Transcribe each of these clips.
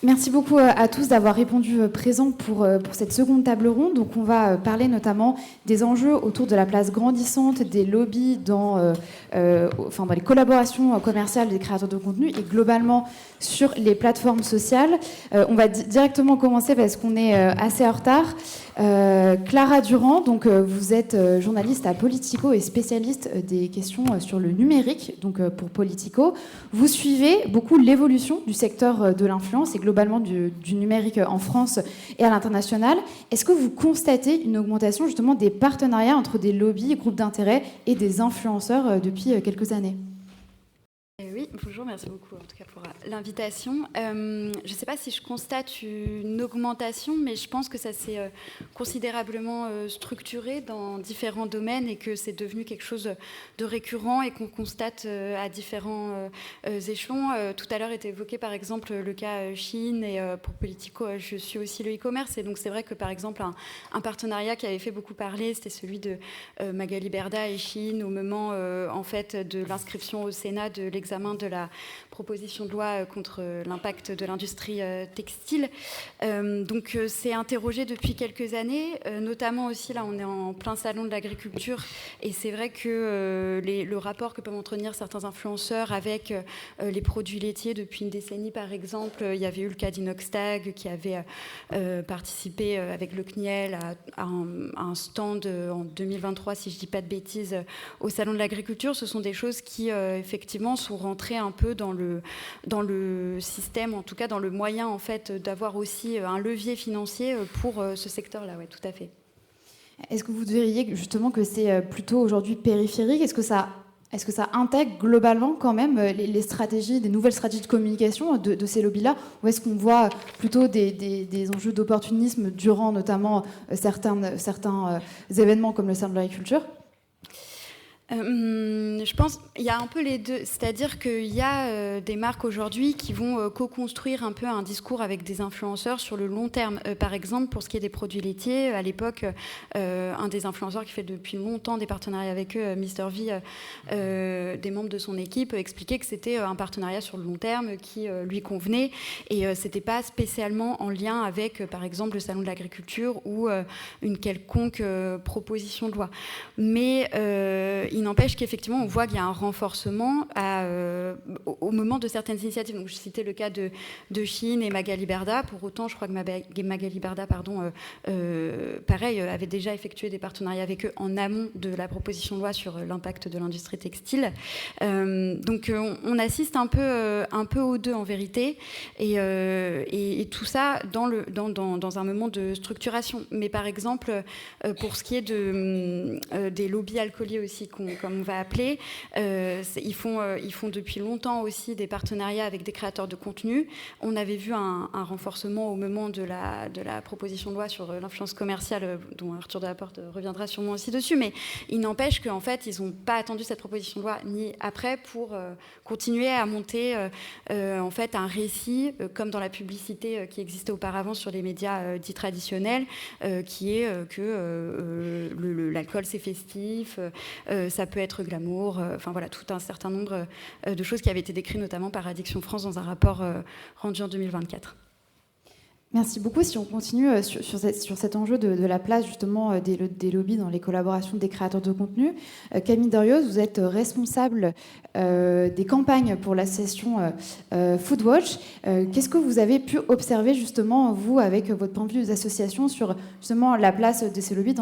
Merci beaucoup à tous d'avoir répondu présent pour cette seconde table ronde. Donc, on va parler notamment des enjeux autour de la place grandissante des lobbies dans les collaborations commerciales des créateurs de contenu et globalement sur les plateformes sociales. On va directement commencer parce qu'on est assez en retard. Clara Durand, donc vous êtes journaliste à Politico et spécialiste des questions sur le numérique, donc pour Politico. Vous suivez beaucoup l'évolution du secteur de l'influence et globalement du numérique en France et à l'international. Est-ce que vous constatez une augmentation justement des partenariats entre des lobbies, groupes d'intérêt et des influenceurs depuis quelques années ? Oui, bonjour, merci beaucoup en tout cas pour l'invitation. Je ne sais pas si je constate une augmentation, mais je pense que ça s'est considérablement structuré dans différents domaines et que c'est devenu quelque chose de récurrent et qu'on constate à différents échelons. Tout à l'heure était évoqué par exemple le cas Chine et pour Politico, je suis aussi le e-commerce et donc c'est vrai que par exemple un partenariat qui avait fait beaucoup parler, c'était celui de Magali Berda et Chine au moment en fait de l'inscription au Sénat de l'examen de la proposition de loi contre l'impact de l'industrie textile. Donc c'est interrogé depuis quelques années, notamment aussi là on est en plein salon de l'agriculture et c'est vrai que le rapport que peuvent entretenir certains influenceurs avec les produits laitiers depuis une décennie par exemple, il y avait eu le cas d'Inoxtag qui avait participé avec le CNIEL à un stand en 2023 si je ne dis pas de bêtises au salon de l'agriculture. Ce sont des choses qui effectivement sont rentrées un peu dans le système, en tout cas dans le moyen en fait d'avoir aussi un levier financier pour ce secteur-là. Oui, tout à fait. Est-ce que vous diriez justement que c'est plutôt aujourd'hui périphérique ? Est-ce que ça intègre globalement quand même les stratégies, des nouvelles stratégies de communication de ces lobbies-là ? Ou est-ce qu'on voit plutôt des enjeux d'opportunisme durant notamment certains événements comme le salon de l'agriculture ? Je pense qu'il y a un peu les deux, c'est-à-dire qu'il y a des marques aujourd'hui qui vont co-construire un peu un discours avec des influenceurs sur le long terme. Par exemple, pour ce qui est des produits laitiers, à l'époque, un des influenceurs qui fait depuis longtemps des partenariats avec eux, Mr V, des membres de son équipe, expliquait que c'était un partenariat sur le long terme qui lui convenait et c'était pas spécialement en lien avec, par exemple, le salon de l'agriculture ou une quelconque proposition de loi. Mais il n'empêche qu'effectivement, on voit qu'il y a un renforcement au moment de certaines initiatives. Donc, je citais le cas de Chine et Magali Berda. Pour autant, je crois que Magali Berda, pareil, avait déjà effectué des partenariats avec eux en amont de la proposition de loi sur l'impact de l'industrie textile. Donc, on assiste un peu aux deux en vérité, et tout ça dans un moment de structuration. Mais par exemple, pour ce qui est des lobbies alcooliers aussi, comme on va appeler, ils font depuis longtemps aussi des partenariats avec des créateurs de contenu. On avait vu un renforcement au moment de la proposition de loi sur l'influence commerciale, dont Arthur Delaporte reviendra sûrement aussi dessus, mais il n'empêche qu'en fait, ils n'ont pas attendu cette proposition de loi ni après pour continuer à monter en fait un récit, comme dans la publicité qui existait auparavant sur les médias dits traditionnels, qui est que l'alcool c'est festif, ça peut être glamour, enfin voilà, tout un certain nombre de choses qui avaient été décrites notamment par Addiction France dans un rapport rendu en 2024. Merci beaucoup. Si on continue sur cet enjeu de la place justement des lobbies dans les collaborations des créateurs de contenu, Camille Derios, vous êtes responsable des campagnes pour l'association Foodwatch. Qu'est-ce que vous avez pu observer justement, vous, avec votre point de vue des associations, sur justement la place de ces lobbies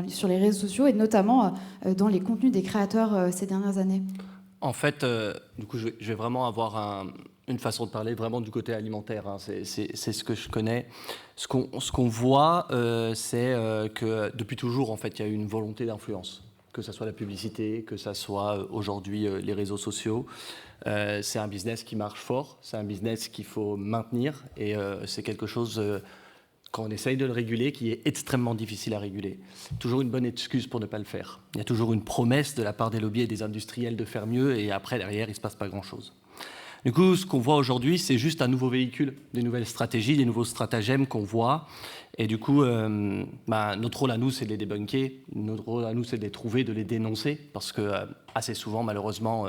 sur les réseaux sociaux et notamment dans les contenus des créateurs ces dernières années ? En fait, du coup, je vais vraiment avoir une façon de parler vraiment du côté alimentaire, hein. C'est ce que je connais. Ce qu'on voit, c'est que depuis toujours, en fait, il y a eu une volonté d'influence, que ce soit la publicité, que ce soit aujourd'hui les réseaux sociaux. C'est un business qui marche fort, c'est un business qu'il faut maintenir, et c'est quelque chose, quand on essaye de le réguler, qui est extrêmement difficile à réguler. Toujours une bonne excuse pour ne pas le faire. Il y a toujours une promesse de la part des lobbies et des industriels de faire mieux, et après, derrière, il ne se passe pas grand-chose. Du coup, ce qu'on voit aujourd'hui, c'est juste un nouveau véhicule, des nouvelles stratégies, des nouveaux stratagèmes qu'on voit. Et du coup, notre rôle à nous, c'est de les débunker. Notre rôle à nous, c'est de les trouver, de les dénoncer. Parce que assez souvent, malheureusement,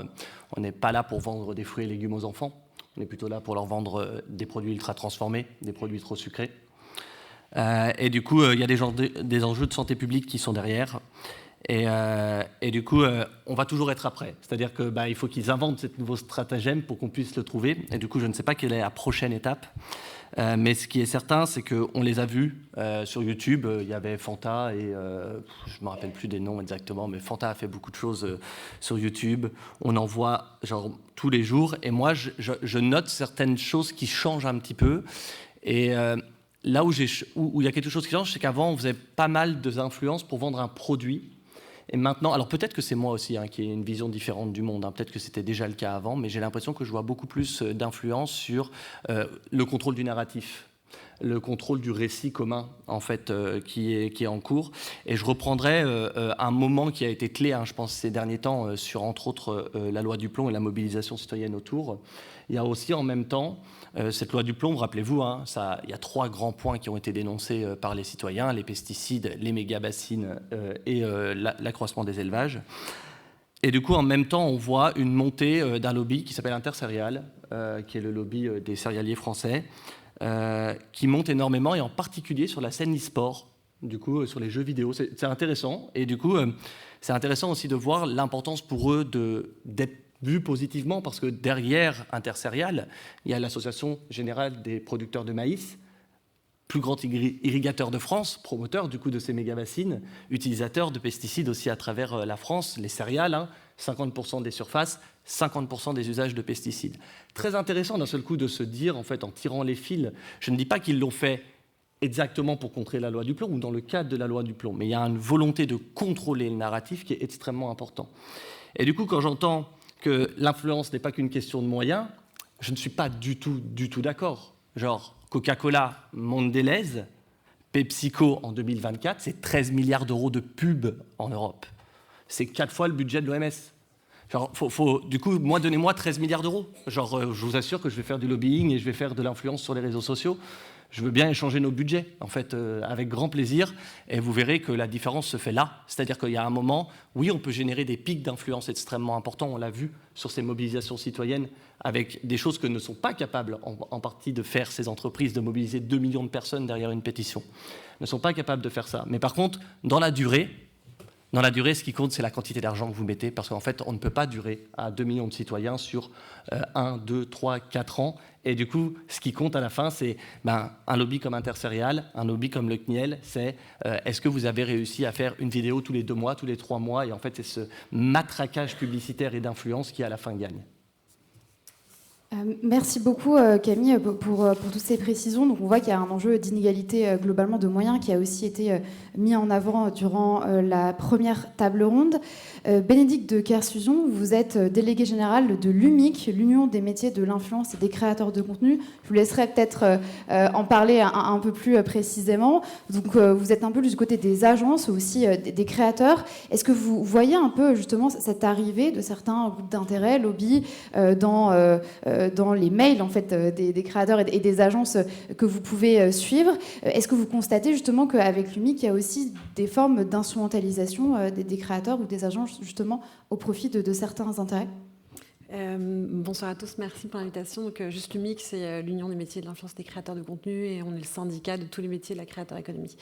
on n'est pas là pour vendre des fruits et légumes aux enfants. On est plutôt là pour leur vendre des produits ultra transformés, des produits trop sucrés. Et du coup, il y a des enjeux de santé publique qui sont derrière. Et du coup, on va toujours être après. C'est-à-dire qu'il faut qu'ils inventent ce nouveau stratagème pour qu'on puisse le trouver. Et du coup, je ne sais pas quelle est la prochaine étape. Mais ce qui est certain, c'est qu'on les a vus sur YouTube. Il y avait Fanta et je ne me rappelle plus des noms exactement, mais Fanta a fait beaucoup de choses sur YouTube. On en voit genre tous les jours. Et moi, je note certaines choses qui changent un petit peu. Et là où il y a quelque chose qui change, c'est qu'avant, on faisait pas mal d'influences pour vendre un produit. Et maintenant, alors peut-être que c'est moi aussi qui ai une vision différente du monde, peut-être que c'était déjà le cas avant, mais j'ai l'impression que je vois beaucoup plus d'influence sur le contrôle du narratif, le contrôle du récit commun, en fait, qui est en cours. Et je reprendrai un moment qui a été clé, je pense, ces derniers temps, sur, entre autres, la loi du plomb et la mobilisation citoyenne autour. Il y a aussi, en même temps, cette loi du plomb, rappelez-vous, il y a 3 grands points qui ont été dénoncés par les citoyens, les pesticides, les méga-bassines et l'accroissement des élevages. Et du coup, en même temps, on voit une montée d'un lobby qui s'appelle Intercéréales, qui est le lobby des céréaliers français, qui monte énormément, et en particulier sur la scène e-sport, du coup, sur les jeux vidéo. C'est intéressant, et du coup, c'est intéressant aussi de voir l'importance pour eux d'être vu positivement, parce que derrière Intercéréales, il y a l'Association générale des producteurs de maïs, plus grand irrigateur de France, promoteur du coup de ces méga-bassines, utilisateur de pesticides aussi à travers la France, les céréales, 50% des surfaces, 50% des usages de pesticides. Très intéressant d'un seul coup de se dire, en fait, en tirant les fils, je ne dis pas qu'ils l'ont fait exactement pour contrer la loi du plomb ou dans le cadre de la loi du plomb, mais il y a une volonté de contrôler le narratif qui est extrêmement important. Et du coup, quand j'entends que l'influence n'est pas qu'une question de moyens, je ne suis pas du tout d'accord. Genre, Coca-Cola, Mondelez, PepsiCo en 2024, c'est 13 milliards d'euros de pub en Europe. C'est 4 fois le budget de l'OMS. Genre, du coup, donnez-moi 13 milliards d'euros. Genre, je vous assure que je vais faire du lobbying et je vais faire de l'influence sur les réseaux sociaux. Je veux bien échanger nos budgets, en fait, avec grand plaisir. Et vous verrez que la différence se fait là. C'est-à-dire qu'il y a un moment, oui, on peut générer des pics d'influence extrêmement importants. On l'a vu sur ces mobilisations citoyennes avec des choses que ne sont pas capables, en partie, de faire ces entreprises, de mobiliser 2 millions de personnes derrière une pétition. Ne sont pas capables de faire ça. Mais par contre, dans la durée, ce qui compte, c'est la quantité d'argent que vous mettez, parce qu'en fait, on ne peut pas durer à 2 millions de citoyens sur 1, 2, 3, 4 ans. Et du coup, ce qui compte à la fin, c'est un lobby comme Intercéréales, un lobby comme le CNIEL, c'est est-ce que vous avez réussi à faire une vidéo tous les 2 mois, tous les 3 mois, et en fait, c'est ce matraquage publicitaire et d'influence qui, à la fin, gagne. Merci beaucoup Camille pour toutes ces précisions. Donc on voit qu'il y a un enjeu d'inégalité globalement de moyens qui a aussi été mis en avant durant la première table ronde. Bénédicte de Kersuzion, vous êtes déléguée générale de l'UMIC, l'Union des métiers de l'influence et des créateurs de contenu. Je vous laisserai peut-être en parler un peu plus précisément. Donc vous êtes un peu du côté des agences, aussi des créateurs. Est-ce que vous voyez un peu justement cette arrivée de certains groupes d'intérêt, lobby, dans les mails en fait, des créateurs et des agences que vous pouvez suivre? Est-ce que vous constatez justement qu'avec l'UMIC, il y a aussi des formes d'instrumentalisation des créateurs ou des agences justement au profit de certains intérêts? Bonsoir à tous, merci pour l'invitation. Donc, juste l'UMIC, c'est l'Union des métiers de l'influence des créateurs de contenu, et on est le syndicat de tous les métiers de la créateur économie.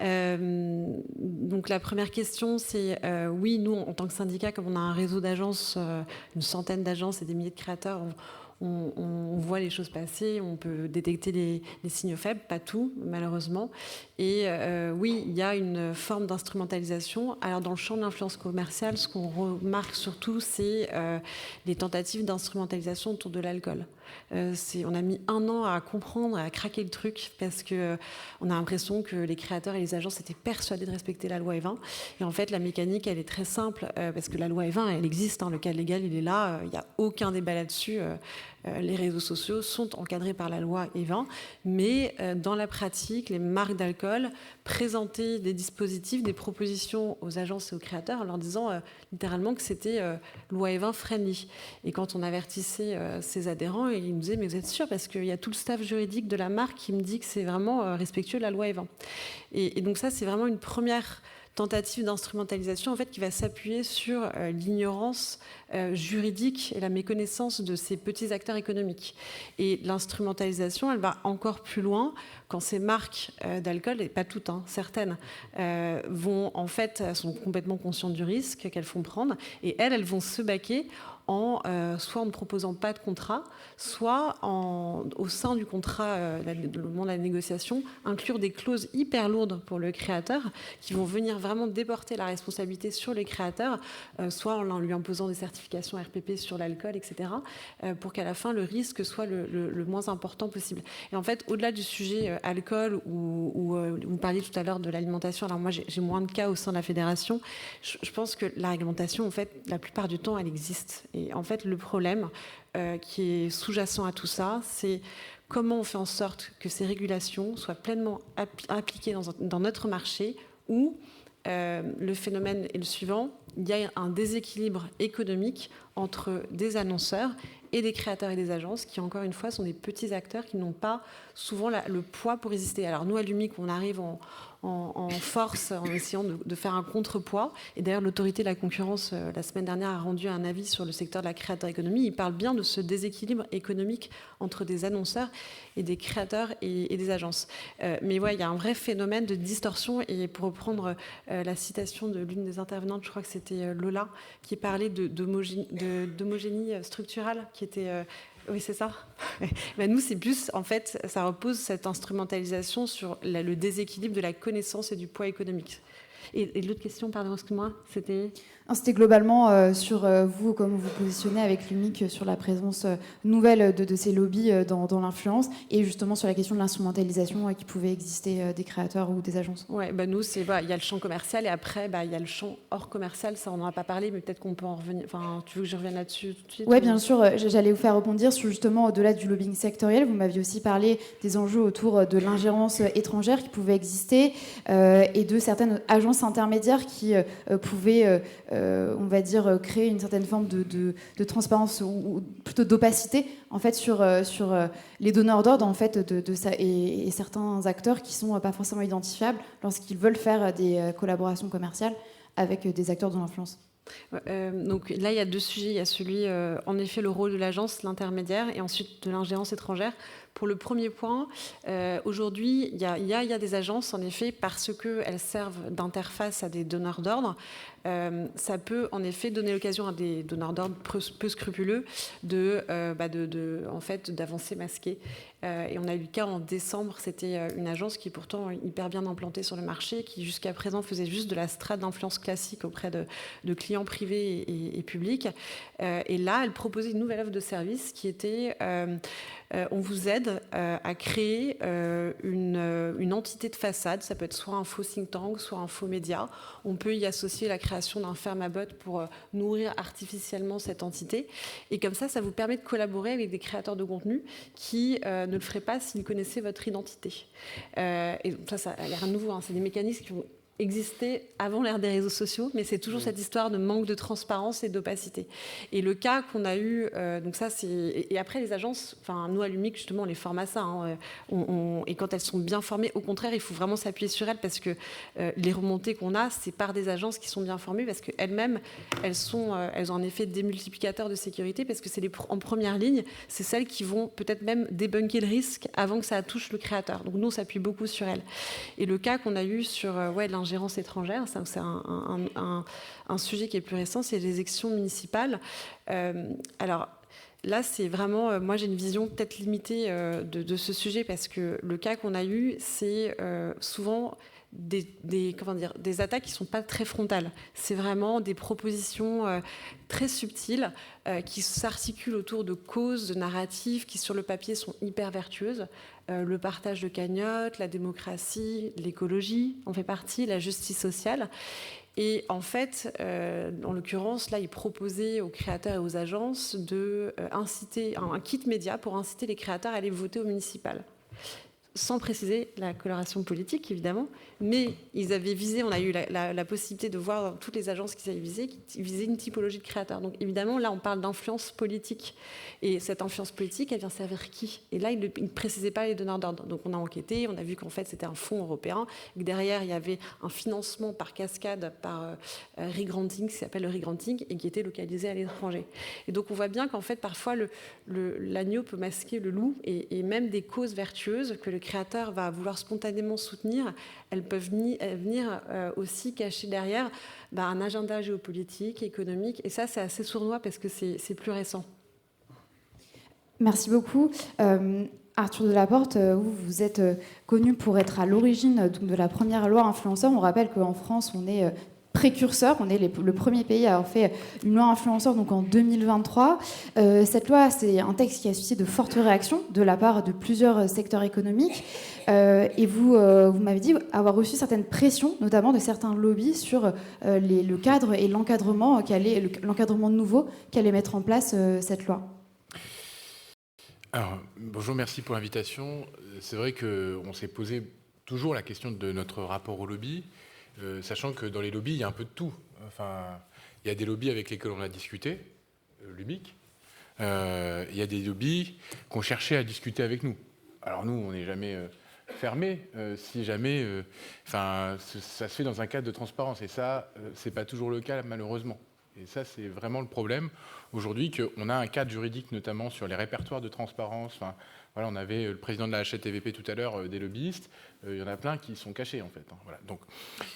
Donc la première question, c'est oui, nous, en tant que syndicat, comme on a un réseau d'agences, une centaine d'agences et des milliers de créateurs, on voit les choses passer, on peut détecter les signaux faibles, pas tout, malheureusement. Et oui, il y a une forme d'instrumentalisation. Alors, dans le champ de l'influence commerciale, ce qu'on remarque surtout, c'est les tentatives d'instrumentalisation autour de l'alcool. On a mis 1 an à comprendre, à craquer le truc, parce qu'on a l'impression que les créateurs et les agences étaient persuadés de respecter la loi E20. Et en fait, la mécanique, elle est très simple, parce que la loi E20, elle existe, le cadre légal, il est là, il n'y a aucun débat là-dessus. Les réseaux sociaux sont encadrés par la loi E20, mais dans la pratique, les marques d'alcool présentaient des dispositifs, des propositions aux agences et aux créateurs en leur disant littéralement que c'était loi E20 friendly. Et quand on avertissait ses adhérents, ils nous disaient « mais vous êtes sûr ? Parce qu'il y a tout le staff juridique de la marque qui me dit que c'est vraiment respectueux de la loi E20 ». Et donc ça, c'est vraiment une première tentative d'instrumentalisation en fait, qui va s'appuyer sur l'ignorance juridique et la méconnaissance de ces petits acteurs économiques. Et l'instrumentalisation, elle va encore plus loin quand ces marques d'alcool, et pas toutes, certaines, vont en fait, sont complètement conscientes du risque qu'elles font prendre, et elles vont se baquer soit en ne proposant pas de contrat, soit au sein du contrat, le moment de la négociation, inclure des clauses hyper lourdes pour le créateur qui vont venir vraiment déporter la responsabilité sur les créateurs, soit en lui imposant des certifications RPP sur l'alcool, etc., pour qu'à la fin, le risque soit le moins important possible. Et en fait, au-delà du sujet alcool, où vous parliez tout à l'heure de l'alimentation, alors moi, j'ai moins de cas au sein de la fédération, je pense que la réglementation, en fait, la plupart du temps, elle existe. Et en fait, le problème qui est sous-jacent à tout ça, c'est comment on fait en sorte que ces régulations soient pleinement appliquées dans notre marché où le phénomène est le suivant, il y a un déséquilibre économique entre des annonceurs et des créateurs et des agences qui, encore une fois, sont des petits acteurs qui n'ont pas souvent le poids pour résister. Alors nous, à l'UMIC, on arrive en force en essayant de faire un contrepoids. Et d'ailleurs, l'autorité de la concurrence, la semaine dernière, a rendu un avis sur le secteur de la créateur-économie. Il parle bien de ce déséquilibre économique entre des annonceurs et des créateurs et des agences. Mais ouais, il y a un vrai phénomène de distorsion. Et pour reprendre la citation de l'une des intervenantes, je crois que c'était Lola, qui parlait d'homogénie structurale, qui était... Oui, c'est ça. Ben nous, c'est plus, en fait, ça repose cette instrumentalisation sur le déséquilibre de la connaissance et du poids économique. Et l'autre question, pardon, excuse-moi, c'était... C'était globalement sur vous, comment vous positionnez avec l'UMIC sur la présence nouvelle de ces lobbies dans l'influence et justement sur la question de l'instrumentalisation qui pouvait exister des créateurs ou des agences. Oui, nous, il y a le champ commercial et après, il y a le champ hors commercial. Ça, on n'en a pas parlé, mais peut-être qu'on peut en revenir. Enfin, tu veux que je revienne là-dessus tout de suite? Oui, bien sûr. J'allais vous faire rebondir sur justement, au-delà du lobbying sectoriel, vous m'aviez aussi parlé des enjeux autour de l'ingérence étrangère qui pouvait exister et de certaines agences intermédiaires qui pouvaient... on va dire, créer une certaine forme de transparence ou plutôt d'opacité en fait, sur les donneurs d'ordre en fait, et certains acteurs qui ne sont pas forcément identifiables lorsqu'ils veulent faire des collaborations commerciales avec des acteurs de l'influence. Donc là, il y a deux sujets. Il y a celui, en effet, le rôle de l'agence, l'intermédiaire, et ensuite de l'ingérence étrangère. Pour le premier point, aujourd'hui, il y a des agences, en effet, parce qu'elles servent d'interface à des donneurs d'ordre. Ça peut, en effet, donner l'occasion à des donneurs d'ordre peu scrupuleux d'avancer masqués. Et on a eu le cas en décembre, c'était une agence qui est pourtant hyper bien implantée sur le marché, qui jusqu'à présent faisait juste de la strate d'influence classique auprès de clients privés et publics. Et là, elle proposait une nouvelle offre de service qui était... on vous aide à créer une entité de façade. Ça peut être soit un faux think tank, soit un faux média. On peut y associer la création d'un Fermabot pour nourrir artificiellement cette entité. Et comme ça vous permet de collaborer avec des créateurs de contenu qui ne le feraient pas s'ils connaissaient votre identité. Et ça a l'air nouveau. C'est des mécanismes qui ont existait avant l'ère des réseaux sociaux, mais c'est toujours cette histoire de manque de transparence et d'opacité. Et le cas qu'on a eu, donc ça c'est... Et après les agences, enfin nous à l'UMIC justement on les forme à ça, et quand elles sont bien formées, au contraire il faut vraiment s'appuyer sur elles parce que les remontées qu'on a, c'est par des agences qui sont bien formées parce qu'elles-mêmes, elles ont en effet des multiplicateurs de sécurité parce que c'est en première ligne, c'est celles qui vont peut-être même débunker le risque avant que ça touche le créateur. Donc nous on s'appuie beaucoup sur elles. Et le cas qu'on a eu sur l'ingérence étrangère, c'est un sujet qui est plus récent, c'est les élections municipales. Alors là, c'est vraiment, moi j'ai une vision peut-être limitée de ce sujet parce que le cas qu'on a eu, c'est souvent des attaques qui ne sont pas très frontales. C'est vraiment des propositions très subtiles qui s'articulent autour de causes, de narratifs qui sur le papier sont hyper vertueuses. Le partage de cagnottes, la démocratie, l'écologie en fait partie, la justice sociale. Et en fait, en l'occurrence, là, il proposait aux créateurs et aux agences d'inciter un kit média pour inciter les créateurs à aller voter au municipal. sans préciser la coloration politique, évidemment, mais ils avaient visé, on a eu la possibilité de voir dans toutes les agences qu'ils avaient visées, qui visaient une typologie de créateurs. Donc évidemment, là, on parle d'influence politique. Et cette influence politique, elle vient servir qui? Et là, ils ne précisaient pas les donneurs d'ordre. Donc on a enquêté, on a vu qu'en fait, c'était un fonds européen, et que derrière, il y avait un financement par cascade, par regranting, qui s'appelle le regranting, et qui était localisé à l'étranger. Et donc on voit bien qu'en fait, parfois, l'agneau peut masquer le loup, et même des causes vertueuses que le créateur va vouloir spontanément soutenir, elles peuvent venir aussi cacher derrière un agenda géopolitique, économique. Et ça, c'est assez sournois parce que c'est plus récent. Merci beaucoup. Arthur Delaporte, vous êtes connu pour être à l'origine de la première loi influenceur. On rappelle qu'en France, on est précurseur, on est le premier pays à avoir fait une loi influenceur donc en 2023. Cette loi, c'est un texte qui a suscité de fortes réactions de la part de plusieurs secteurs économiques. Et vous m'avez dit avoir reçu certaines pressions, notamment de certains lobbies, sur le cadre et l'encadrement nouveau qu'allait mettre en place cette loi. Alors, bonjour, merci pour l'invitation. C'est vrai qu'on s'est posé toujours la question de notre rapport au lobby, sachant que dans les lobbies, il y a un peu de tout. Enfin, il y a des lobbies avec lesquels on a discuté, l'UMIC. Il y a des lobbies qui ont cherché à discuter avec nous. Alors nous, on n'est jamais fermé, si jamais... ça se fait dans un cadre de transparence, et ça, c'est pas toujours le cas, malheureusement. Et ça, c'est vraiment le problème aujourd'hui, qu'on a un cadre juridique, notamment sur les répertoires de transparence. Enfin, voilà, on avait le président de la HATVP tout à l'heure, des lobbyistes. Il y en a plein qui sont cachés, en fait. Voilà. Donc,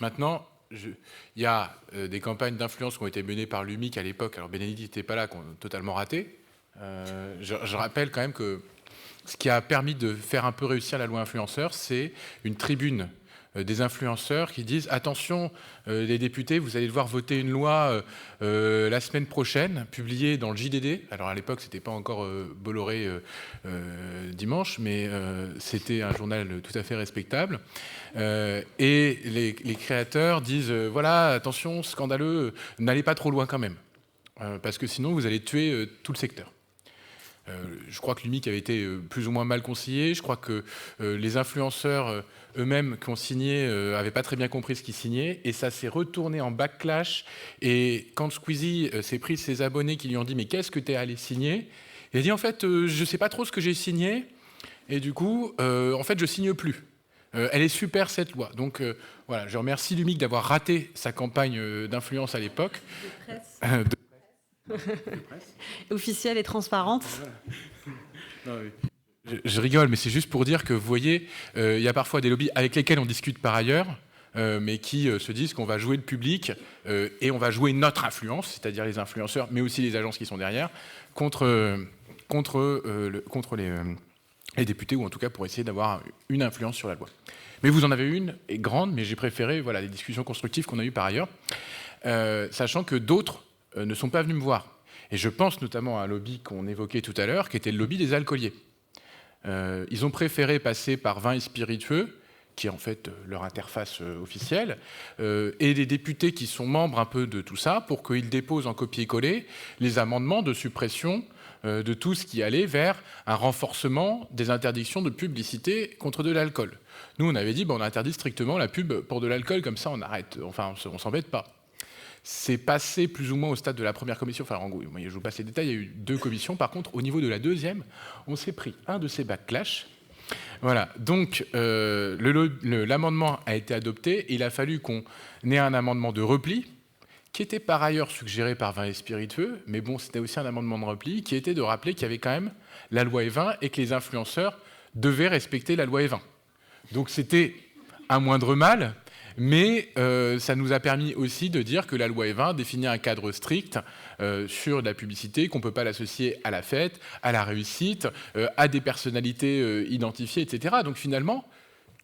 maintenant, il y a des campagnes d'influence qui ont été menées par l'UMIC à l'époque. Alors, Bénédicte n'était pas là, qui ont totalement raté. Je rappelle quand même que ce qui a permis de faire un peu réussir la loi influenceur, c'est une tribune des influenceurs qui disent « Attention, les députés, vous allez devoir voter une loi la semaine prochaine, publiée dans le JDD. » Alors à l'époque, c'était pas encore Bolloré dimanche, mais c'était un journal tout à fait respectable. Et les créateurs disent « Voilà, attention, scandaleux, n'allez pas trop loin quand même, parce que sinon vous allez tuer tout le secteur. » Je crois que l'UMIC avait été plus ou moins mal conseillé. Je crois que les influenceurs eux-mêmes qui ont signé n'avaient pas très bien compris ce qu'ils signaient. Et ça s'est retourné en backlash. Et quand Squeezie s'est pris ses abonnés qui lui ont dit « Mais qu'est-ce que tu es allé signer ?» Il a dit « En fait, je ne sais pas trop ce que j'ai signé. Et du coup, en fait, je ne signe plus. Elle est super cette loi. » Donc voilà, je remercie l'UMIC d'avoir raté sa campagne d'influence à l'époque. Officielle et transparente. Non, oui. Je rigole, mais c'est juste pour dire que, vous voyez, il y a parfois des lobbies avec lesquels on discute par ailleurs, mais qui se disent qu'on va jouer le public et on va jouer notre influence, c'est-à-dire les influenceurs, mais aussi les agences qui sont derrière, contre les députés, ou en tout cas pour essayer d'avoir une influence sur la loi. Mais vous en avez une, et grande, mais j'ai préféré les discussions constructives qu'on a eues par ailleurs, sachant que d'autres ne sont pas venus me voir. Et je pense notamment à un lobby qu'on évoquait tout à l'heure, qui était le lobby des alcooliers. Ils ont préféré passer par Vins et Spiritueux, qui est en fait leur interface officielle, et des députés qui sont membres un peu de tout ça, pour qu'ils déposent en copier-coller les amendements de suppression de tout ce qui allait vers un renforcement des interdictions de publicité contre de l'alcool. Nous, on avait dit, on interdit strictement la pub pour de l'alcool, comme ça on arrête, enfin on s'embête pas. C'est passé plus ou moins au stade de la première commission. Enfin, en gros, je vous passe les détails, il y a eu 2 commissions. Par contre, au niveau de la deuxième, on s'est pris un de ces backlash. Voilà, donc l'amendement a été adopté. Et il a fallu qu'on ait un amendement de repli, qui était par ailleurs suggéré par Vins et Spiritueux, mais bon, c'était aussi un amendement de repli, qui était de rappeler qu'il y avait quand même la loi E20 et que les influenceurs devaient respecter la loi E20. Donc c'était un moindre mal. Mais ça nous a permis aussi de dire que la loi E20 définit un cadre strict sur la publicité, qu'on ne peut pas l'associer à la fête, à la réussite, à des personnalités identifiées, etc. Donc finalement,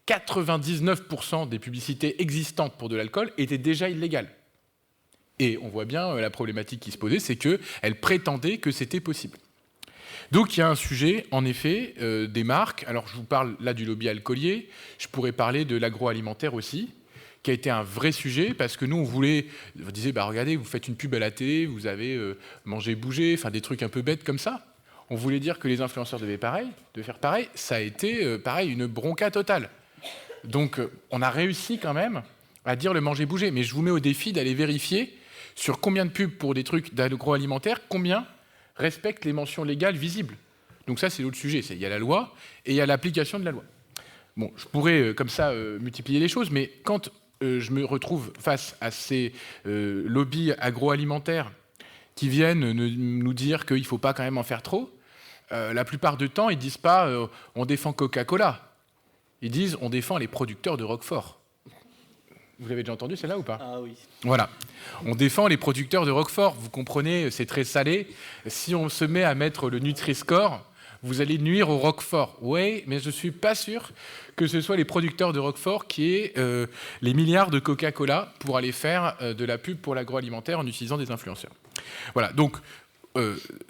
99% des publicités existantes pour de l'alcool étaient déjà illégales. Et on voit bien la problématique qui se posait, c'est qu'elles prétendaient que c'était possible. Donc il y a un sujet, en effet, des marques. Alors je vous parle là du lobby alcoolier, je pourrais parler de l'agroalimentaire aussi, qui a été un vrai sujet, parce que nous, on voulait... On disait, regardez, vous faites une pub à la télé, vous avez mangé, bougé, enfin des trucs un peu bêtes comme ça. on voulait dire que les influenceurs devaient faire pareil, ça a été pareil, une bronca totale. Donc on a réussi quand même à dire le manger bouger, mais je vous mets au défi d'aller vérifier sur combien de pubs pour des trucs d'agroalimentaire, combien respectent les mentions légales visibles. Donc ça c'est l'autre sujet, il y a la loi et il y a l'application de la loi. Bon, je pourrais comme ça multiplier les choses, mais quand je me retrouve face à ces lobbies agroalimentaires qui viennent nous dire qu'il ne faut pas quand même en faire trop, la plupart du temps, ils ne disent pas on défend Coca-Cola. Ils disent on défend les producteurs de Roquefort. Vous l'avez déjà entendu celle-là ou pas? Ah oui. Voilà. On défend les producteurs de Roquefort. Vous comprenez, c'est très salé. Si on se met à mettre le Nutri-Score, vous allez nuire au Roquefort. Oui, mais je ne suis pas sûr que ce soit les producteurs de Roquefort qui aient les milliards de Coca-Cola pour aller faire de la pub pour l'agroalimentaire en utilisant des influenceurs. Voilà, donc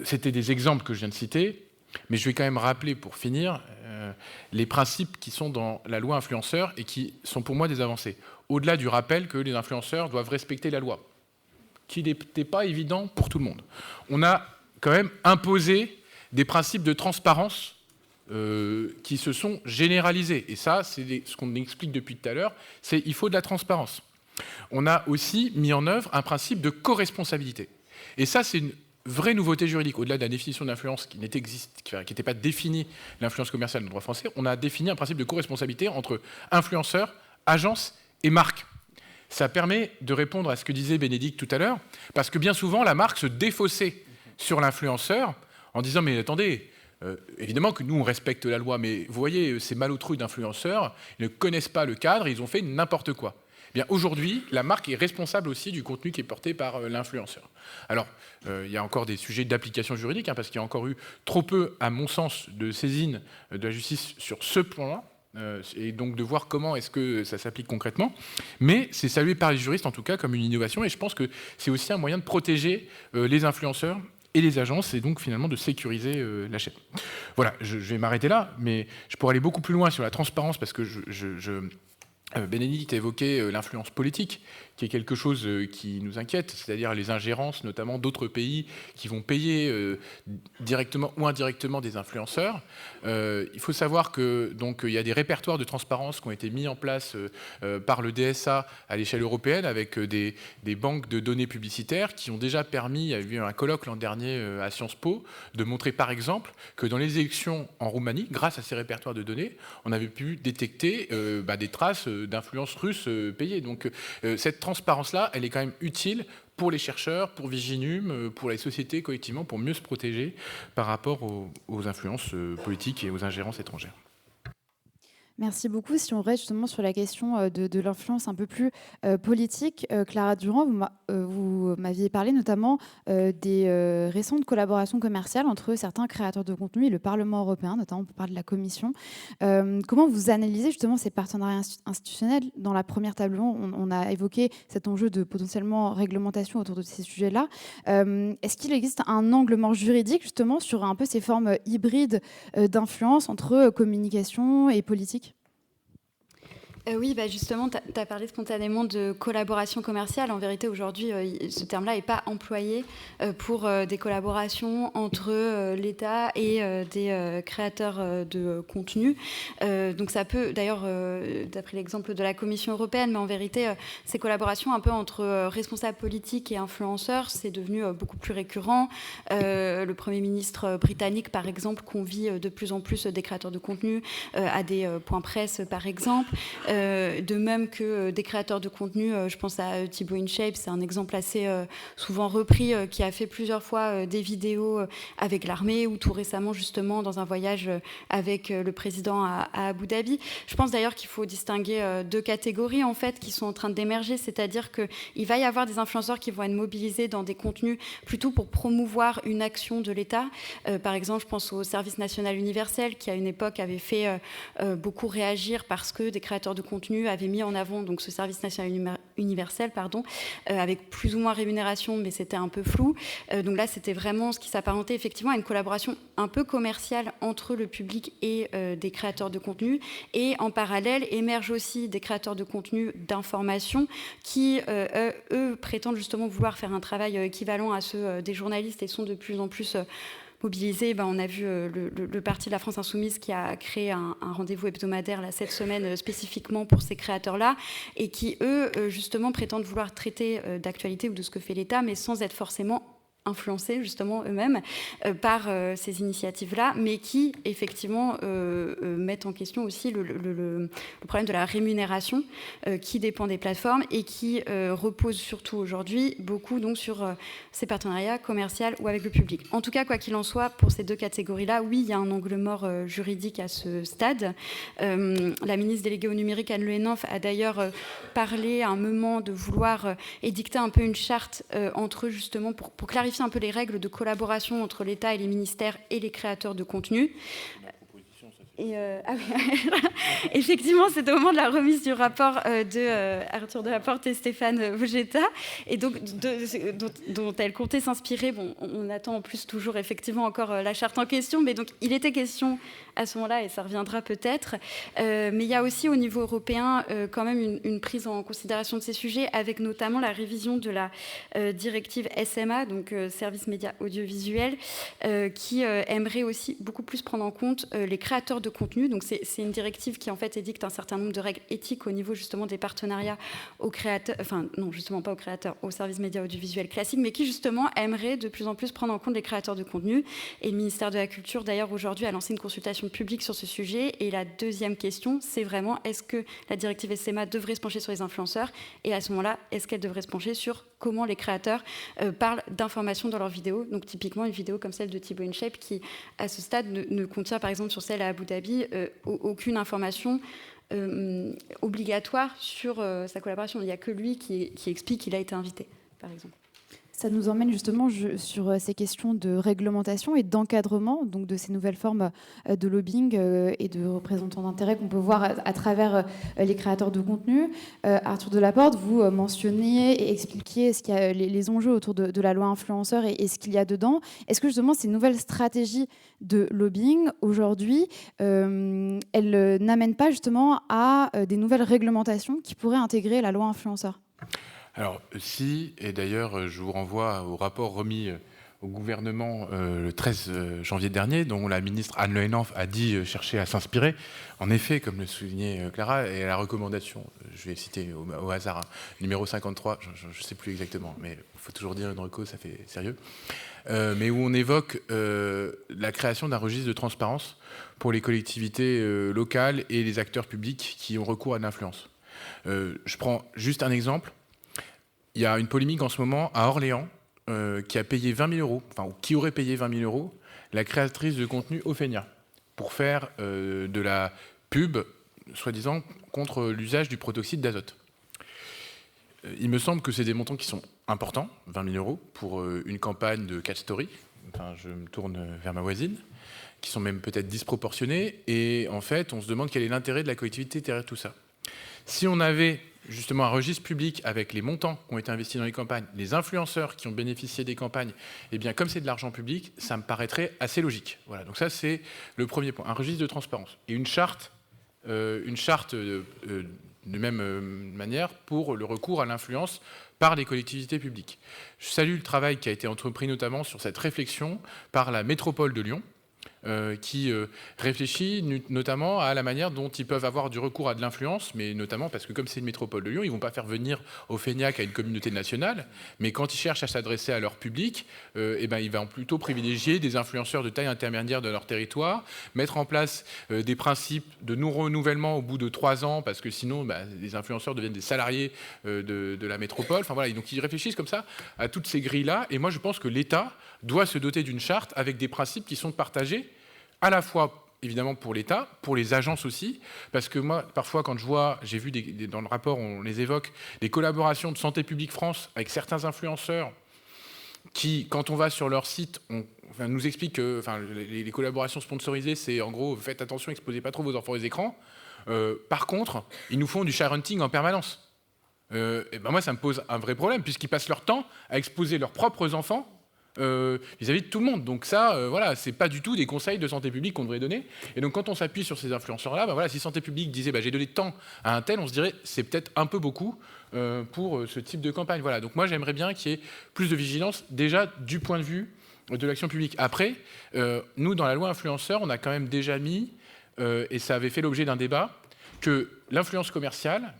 c'était des exemples que je viens de citer, mais je vais quand même rappeler pour finir les principes qui sont dans la loi influenceur et qui sont pour moi des avancées. Au-delà du rappel que les influenceurs doivent respecter la loi, qui n'était pas évident pour tout le monde. On a quand même imposé des principes de transparence qui se sont généralisés. Et ça, c'est ce qu'on explique depuis tout à l'heure, c'est qu'il faut de la transparence. On a aussi mis en œuvre un principe de co-responsabilité. Et ça, c'est une vraie nouveauté juridique. Au-delà de la définition d'influence qui n'était pas définie, l'influence commerciale dans le droit français, on a défini un principe de co-responsabilité entre influenceurs, agences et marques. Ça permet de répondre à ce que disait Bénédicte tout à l'heure, parce que bien souvent, la marque se défaussait sur l'influenceur en disant « mais attendez, évidemment que nous, on respecte la loi, mais vous voyez, ces malotrus d'influenceurs, ils ne connaissent pas le cadre, ils ont fait n'importe quoi. » Bien, aujourd'hui, la marque est responsable aussi du contenu qui est porté par l'influenceur. Alors, il y a encore des sujets d'application juridique, parce qu'il y a encore eu trop peu, à mon sens, de saisine de la justice sur ce point-là, et donc de voir comment est-ce que ça s'applique concrètement. Mais c'est salué par les juristes, en tout cas, comme une innovation, et je pense que c'est aussi un moyen de protéger les influenceurs et les agences, et donc finalement de sécuriser la chaîne. Voilà, je vais m'arrêter là, mais je pourrais aller beaucoup plus loin sur la transparence, parce que Bénédicte a évoqué l'influence politique, qui est quelque chose qui nous inquiète, c'est-à-dire les ingérences, notamment d'autres pays qui vont payer directement ou indirectement des influenceurs. Il faut savoir que donc il y a des répertoires de transparence qui ont été mis en place par le DSA à l'échelle européenne avec des banques de données publicitaires qui ont déjà permis, il y a eu un colloque l'an dernier à Sciences Po, de montrer par exemple que dans les élections en Roumanie, grâce à ces répertoires de données, on avait pu détecter des traces d'influence russe payée. Donc cette transparence-là, elle est quand même utile pour les chercheurs, pour Viginum, pour les sociétés collectivement, pour mieux se protéger par rapport aux influences politiques et aux ingérences étrangères. Merci beaucoup. Si on reste justement sur la question de l'influence un peu plus politique, Clara Durand, vous m'aviez parlé notamment des récentes collaborations commerciales entre certains créateurs de contenu et le Parlement européen, notamment on parle de la Commission. Comment vous analysez justement ces partenariats institutionnels? Dans la première table ronde, on a évoqué cet enjeu de potentiellement réglementation autour de ces sujets-là. Est-ce qu'il existe un angle mort juridique justement sur un peu ces formes hybrides d'influence entre communication et politique? Oui, justement, tu as parlé spontanément de collaboration commerciale. En vérité, aujourd'hui, ce terme-là n'est pas employé pour des collaborations entre l'État et des créateurs de contenu. Donc ça peut, d'ailleurs, d'après l'exemple de la Commission européenne, mais en vérité, ces collaborations un peu entre responsables politiques et influenceurs, c'est devenu beaucoup plus récurrent. Le Premier ministre britannique, par exemple, convie de plus en plus des créateurs de contenu à des points presse, par exemple. De même que des créateurs de contenu, je pense à Thibaut InShape, c'est un exemple assez souvent repris, qui a fait plusieurs fois des vidéos avec l'armée ou tout récemment justement dans un voyage avec le président à Abu Dhabi. Je pense d'ailleurs qu'il faut distinguer deux catégories en fait qui sont en train d'émerger, c'est-à-dire qu'il va y avoir des influenceurs qui vont être mobilisés dans des contenus plutôt pour promouvoir une action de l'État. Par exemple, je pense au service national universel qui à une époque avait fait beaucoup réagir parce que des créateurs de contenu avait mis en avant donc ce service national universel, avec plus ou moins rémunération, mais c'était un peu flou. Donc là, c'était vraiment ce qui s'apparentait effectivement à une collaboration un peu commerciale entre le public et des créateurs de contenu. Et en parallèle, émergent aussi des créateurs de contenu d'information qui, eux, prétendent justement vouloir faire un travail équivalent à ceux des journalistes et sont de plus en plus mobiliser. On a vu le parti de la France Insoumise qui a créé un rendez-vous hebdomadaire là, cette semaine spécifiquement pour ces créateurs-là et qui, eux, justement, prétendent vouloir traiter d'actualité ou de ce que fait l'État, mais sans être forcément influencés justement eux-mêmes par ces initiatives-là, mais qui effectivement mettent en question aussi le problème de la rémunération qui dépend des plateformes et qui repose surtout aujourd'hui beaucoup donc sur ces partenariats commerciaux ou avec le public. En tout cas, quoi qu'il en soit, pour ces deux catégories-là, oui, il y a un angle mort juridique à ce stade. La ministre déléguée au numérique, Anne Le Henaf, a d'ailleurs parlé à un moment de vouloir édicter un peu une charte entre eux justement pour clarifier un peu les règles de collaboration entre l'État et les ministères et les créateurs de contenu. Et effectivement, c'était au moment de la remise du rapport de Arthur Delaporte et Stéphane Vogetta, et donc dont elle comptait s'inspirer. Bon, on attend en plus toujours effectivement encore la charte en question, mais donc il était question à ce moment-là, et ça reviendra peut-être. Mais il y a aussi au niveau européen quand même une prise en considération de ces sujets, avec notamment la révision de la directive SMA, donc Services médias audiovisuels, qui aimerait aussi beaucoup plus prendre en compte les créateurs de contenu. Donc c'est une directive qui en fait édicte un certain nombre de règles éthiques au niveau justement des partenariats aux créateurs, enfin non justement pas aux créateurs, aux services médias audiovisuels classiques, mais qui justement aimerait de plus en plus prendre en compte les créateurs de contenu. Et le ministère de la Culture d'ailleurs aujourd'hui a lancé une consultation publique sur ce sujet. Et la deuxième question, c'est vraiment est-ce que la directive SMA devrait se pencher sur les influenceurs, et à ce moment-là, est-ce qu'elle devrait se pencher sur comment les créateurs parlent d'informations dans leurs vidéos. Donc typiquement une vidéo comme celle de Thibaut InShape qui à ce stade ne contient par exemple sur celle à Abu Dhabi aucune information obligatoire sur sa collaboration. Il n'y a que lui qui explique qu'il a été invité, par exemple. Ça nous emmène justement sur ces questions de réglementation et d'encadrement, donc de ces nouvelles formes de lobbying et de représentants d'intérêt qu'on peut voir à travers les créateurs de contenu. Arthur Delaporte, vous mentionniez et expliquiez ce qu'il y a, les enjeux autour de la loi influenceur et ce qu'il y a dedans. Est-ce que justement ces nouvelles stratégies de lobbying aujourd'hui, elles n'amènent pas justement à des nouvelles réglementations qui pourraient intégrer la loi influenceur ? Alors, si, et d'ailleurs, je vous renvoie au rapport remis au gouvernement le 13 janvier dernier, dont la ministre Anne Le Henaf a dit chercher à s'inspirer. En effet, comme le soulignait Clara, et la recommandation, je vais citer au hasard, numéro 53, je ne sais plus exactement, mais il faut toujours dire une reco, ça fait sérieux, mais où on évoque la création d'un registre de transparence pour les collectivités locales et les acteurs publics qui ont recours à de l'influence. Je prends juste un exemple. Il y a une polémique en ce moment à Orléans qui a payé 20 000 euros, enfin, qui aurait payé 20 000 euros, la créatrice de contenu Ophénia, pour faire de la pub, soi-disant, contre l'usage du protoxyde d'azote. Il me semble que c'est des montants qui sont importants, 20 000 euros, pour une campagne de catch story, enfin, je me tourne vers ma voisine, qui sont même peut-être disproportionnés, et en fait, on se demande quel est l'intérêt de la collectivité derrière tout ça. Si on avait justement un registre public avec les montants qui ont été investis dans les campagnes, les influenceurs qui ont bénéficié des campagnes, eh bien, comme c'est de l'argent public, ça me paraîtrait assez logique. Voilà, donc ça, c'est le premier point. Un registre de transparence et une charte de même manière pour le recours à l'influence par les collectivités publiques. Je salue le travail qui a été entrepris notamment sur cette réflexion par la métropole de Lyon, qui réfléchit notamment à la manière dont ils peuvent avoir du recours à de l'influence, mais notamment parce que comme c'est une métropole de Lyon, ils ne vont pas faire venir Ophéniac à une communauté nationale, mais quand ils cherchent à s'adresser à leur public, ils vont plutôt privilégier des influenceurs de taille intermédiaire de leur territoire, mettre en place des principes de non-renouvellement au bout de 3 ans, parce que sinon les influenceurs deviennent des salariés de la métropole. Enfin, voilà, donc ils réfléchissent comme ça à toutes ces grilles-là, et moi je pense que l'État doit se doter d'une charte avec des principes qui sont partagés à la fois, évidemment, pour l'État, pour les agences aussi, parce que moi, parfois, quand j'ai vu dans le rapport, on les évoque, des collaborations de Santé publique France avec certains influenceurs qui, quand on va sur leur site, nous expliquent que les collaborations sponsorisées, c'est en gros, faites attention, exposez pas trop vos enfants aux écrans. Par contre, ils nous font du share hunting en permanence. Moi, ça me pose un vrai problème, puisqu'ils passent leur temps à exposer leurs propres enfants vis-à-vis de tout le monde. Donc ça, c'est pas du tout des conseils de santé publique qu'on devrait donner. Et donc quand on s'appuie sur ces influenceurs-là, si santé publique disait j'ai donné de temps à un tel, on se dirait c'est peut-être un peu beaucoup pour ce type de campagne. Voilà. Donc moi j'aimerais bien qu'il y ait plus de vigilance déjà du point de vue de l'action publique. Après, nous, dans la loi influenceur, on a quand même déjà mis, et ça avait fait l'objet d'un débat, que l'influence commerciale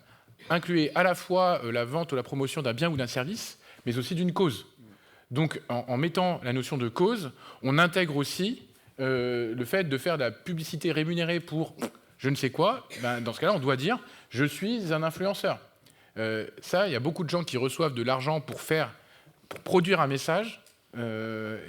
incluait à la fois la vente ou la promotion d'un bien ou d'un service, mais aussi d'une cause. Donc, en mettant la notion de cause, on intègre aussi le fait de faire de la publicité rémunérée pour je ne sais quoi. Ben, dans ce cas-là, on doit dire « je suis un influenceur ». Ça, il y a beaucoup de gens qui reçoivent de l'argent pour produire un message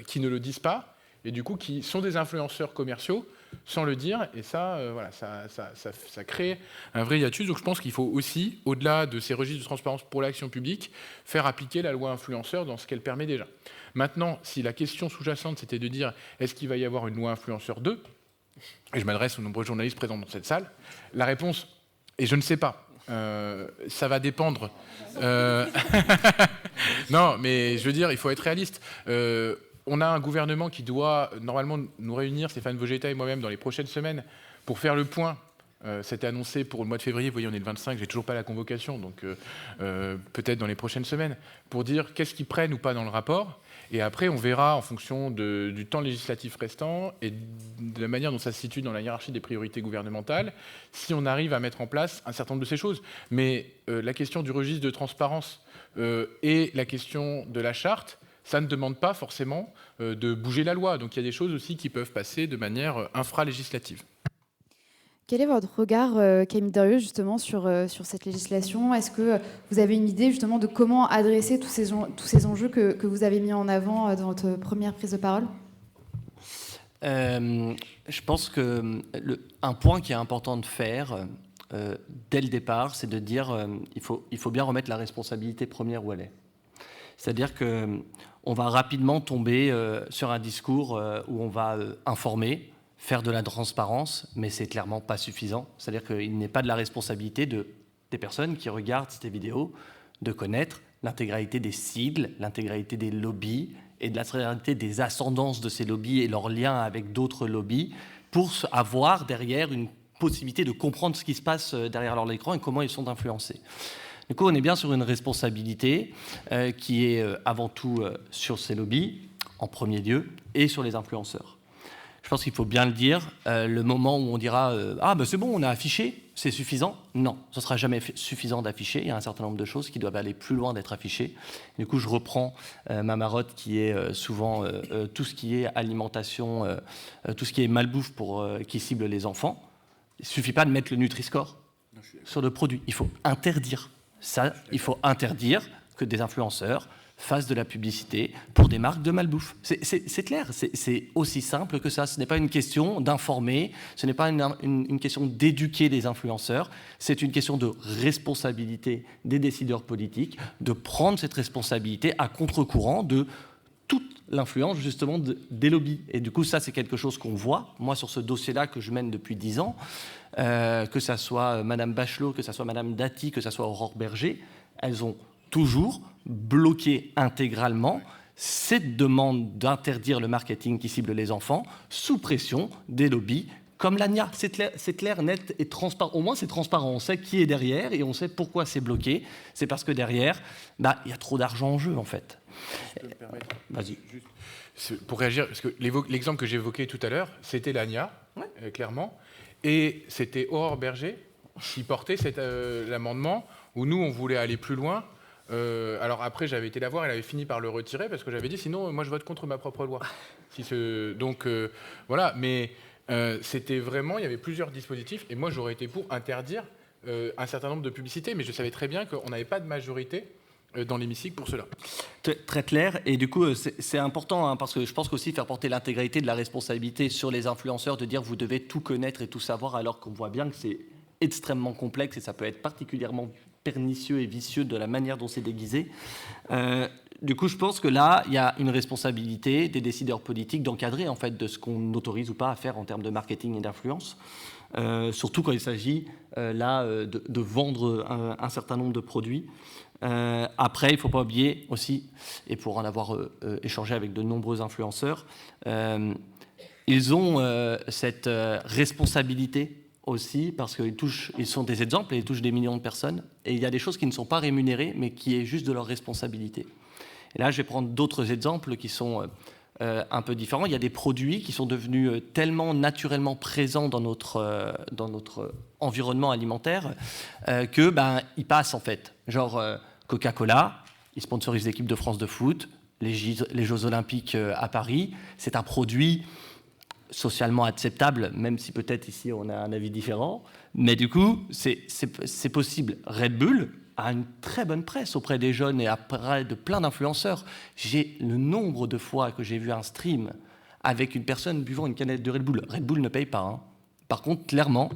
qui ne le disent pas, et du coup, qui sont des influenceurs commerciaux, sans le dire, et ça, voilà, ça crée un vrai hiatus. Donc je pense qu'il faut aussi, au-delà de ces registres de transparence pour l'action publique, faire appliquer la loi influenceur dans ce qu'elle permet déjà. Maintenant, si la question sous-jacente, c'était de dire est-ce qu'il va y avoir une loi influenceur 2, et je m'adresse aux nombreux journalistes présents dans cette salle, la réponse est je ne sais pas. Ça va dépendre. Non, mais je veux dire, il faut être réaliste. On a un gouvernement qui doit normalement nous réunir, Stéphane Vogetta et moi-même, dans les prochaines semaines, pour faire le point. C'était annoncé pour le mois de février, vous voyez, on est le 25, j'ai toujours pas la convocation, donc peut-être dans les prochaines semaines, pour dire qu'est-ce qu'ils prennent ou pas dans le rapport. Et après, on verra, en fonction du temps législatif restant et de la manière dont ça se situe dans la hiérarchie des priorités gouvernementales, si on arrive à mettre en place un certain nombre de ces choses. Mais la question du registre de transparence et la question de la charte, ça ne demande pas forcément de bouger la loi. Donc il y a des choses aussi qui peuvent passer de manière infra-législative. Quel est votre regard, Camille Derieux, justement, sur cette législation? Est-ce que vous avez une idée, justement, de comment adresser tous ces enjeux que vous avez mis en avant dans votre première prise de parole? Je pense qu'un point qui est important de faire dès le départ, c'est de dire il faut bien remettre la responsabilité première où elle est. C'est-à-dire qu'on va rapidement tomber sur un discours où on va informer, faire de la transparence, mais c'est clairement pas suffisant. C'est-à-dire qu'il n'est pas de la responsabilité des personnes qui regardent ces vidéos de connaître l'intégralité des sigles, l'intégralité des lobbies et de l'intégralité des ascendances de ces lobbies et leurs liens avec d'autres lobbies pour avoir derrière une possibilité de comprendre ce qui se passe derrière leur écran et comment ils sont influencés. Du coup, on est bien sur une responsabilité qui est avant tout sur ces lobbies, en premier lieu, et sur les influenceurs. Je pense qu'il faut bien le dire, le moment où on dira « Ah, ben c'est bon, on a affiché, c'est suffisant », non, ce ne sera jamais suffisant d'afficher. Il y a un certain nombre de choses qui doivent aller plus loin d'être affichées. Du coup, je reprends ma marotte qui est souvent tout ce qui est alimentation, tout ce qui est malbouffe qui cible les enfants. Il ne suffit pas de mettre le Nutri-Score sur le produit, il faut interdire. Ça, il faut interdire que des influenceurs fassent de la publicité pour des marques de malbouffe. C'est clair, c'est aussi simple que ça. Ce n'est pas une question d'informer, ce n'est pas une question d'éduquer les influenceurs, c'est une question de responsabilité des décideurs politiques, de prendre cette responsabilité à contre-courant de toute l'influence justement des lobbies. Et du coup, ça, c'est quelque chose qu'on voit. Moi, sur ce dossier-là que je mène depuis 10 ans, que ça soit Madame Bachelot, que ça soit Madame Dati, que ça soit Aurore Berger, elles ont toujours bloqué intégralement cette demande d'interdire le marketing qui cible les enfants sous pression des lobbies comme l'ANIA. C'est clair, net et transparent. Au moins, c'est transparent. On sait qui est derrière et on sait pourquoi c'est bloqué. C'est parce que derrière, il y a trop d'argent en jeu, en fait. Je peux me permettre. Vas-y. Juste pour réagir, parce que l'exemple que j'évoquais tout à l'heure, c'était l'ANIA, clairement, et c'était Aurore Berger qui portait l'amendement où nous, on voulait aller plus loin. Alors après, j'avais été la voir, elle avait fini par le retirer parce que j'avais dit sinon, moi, je vote contre ma propre loi. Donc voilà, mais c'était vraiment, il y avait plusieurs dispositifs, et moi, j'aurais été pour interdire un certain nombre de publicités, mais je savais très bien qu'on n'avait pas de majorité dans l'hémicycle pour cela. Très clair, et du coup c'est important hein, parce que je pense qu'aussi faire porter l'intégralité de la responsabilité sur les influenceurs, de dire vous devez tout connaître et tout savoir, alors qu'on voit bien que c'est extrêmement complexe et ça peut être particulièrement pernicieux et vicieux de la manière dont c'est déguisé. Du coup, je pense que là, il y a une responsabilité des décideurs politiques d'encadrer en fait de ce qu'on autorise ou pas à faire en termes de marketing et d'influence. Surtout quand il s'agit de vendre un certain nombre de produits. Après, il ne faut pas oublier aussi, et pour en avoir échangé avec de nombreux influenceurs, ils ont cette responsabilité aussi parce qu'ils sont des exemples et ils touchent des millions de personnes. Et il y a des choses qui ne sont pas rémunérées, mais qui est juste de leur responsabilité. Et là, je vais prendre d'autres exemples qui sont un peu différents. Il y a des produits qui sont devenus tellement naturellement présents dans notre environnement alimentaire que ils passent en fait. Genre Coca-Cola, ils sponsorisent l'équipe de France de foot, les Jeux Olympiques à Paris. C'est un produit socialement acceptable, même si peut-être ici on a un avis différent. Mais du coup, c'est possible. Red Bull a une très bonne presse auprès des jeunes et auprès de plein d'influenceurs. J'ai le nombre de fois que j'ai vu un stream avec une personne buvant une canette de Red Bull. Red Bull ne paye pas. Hein. Par contre, clairement,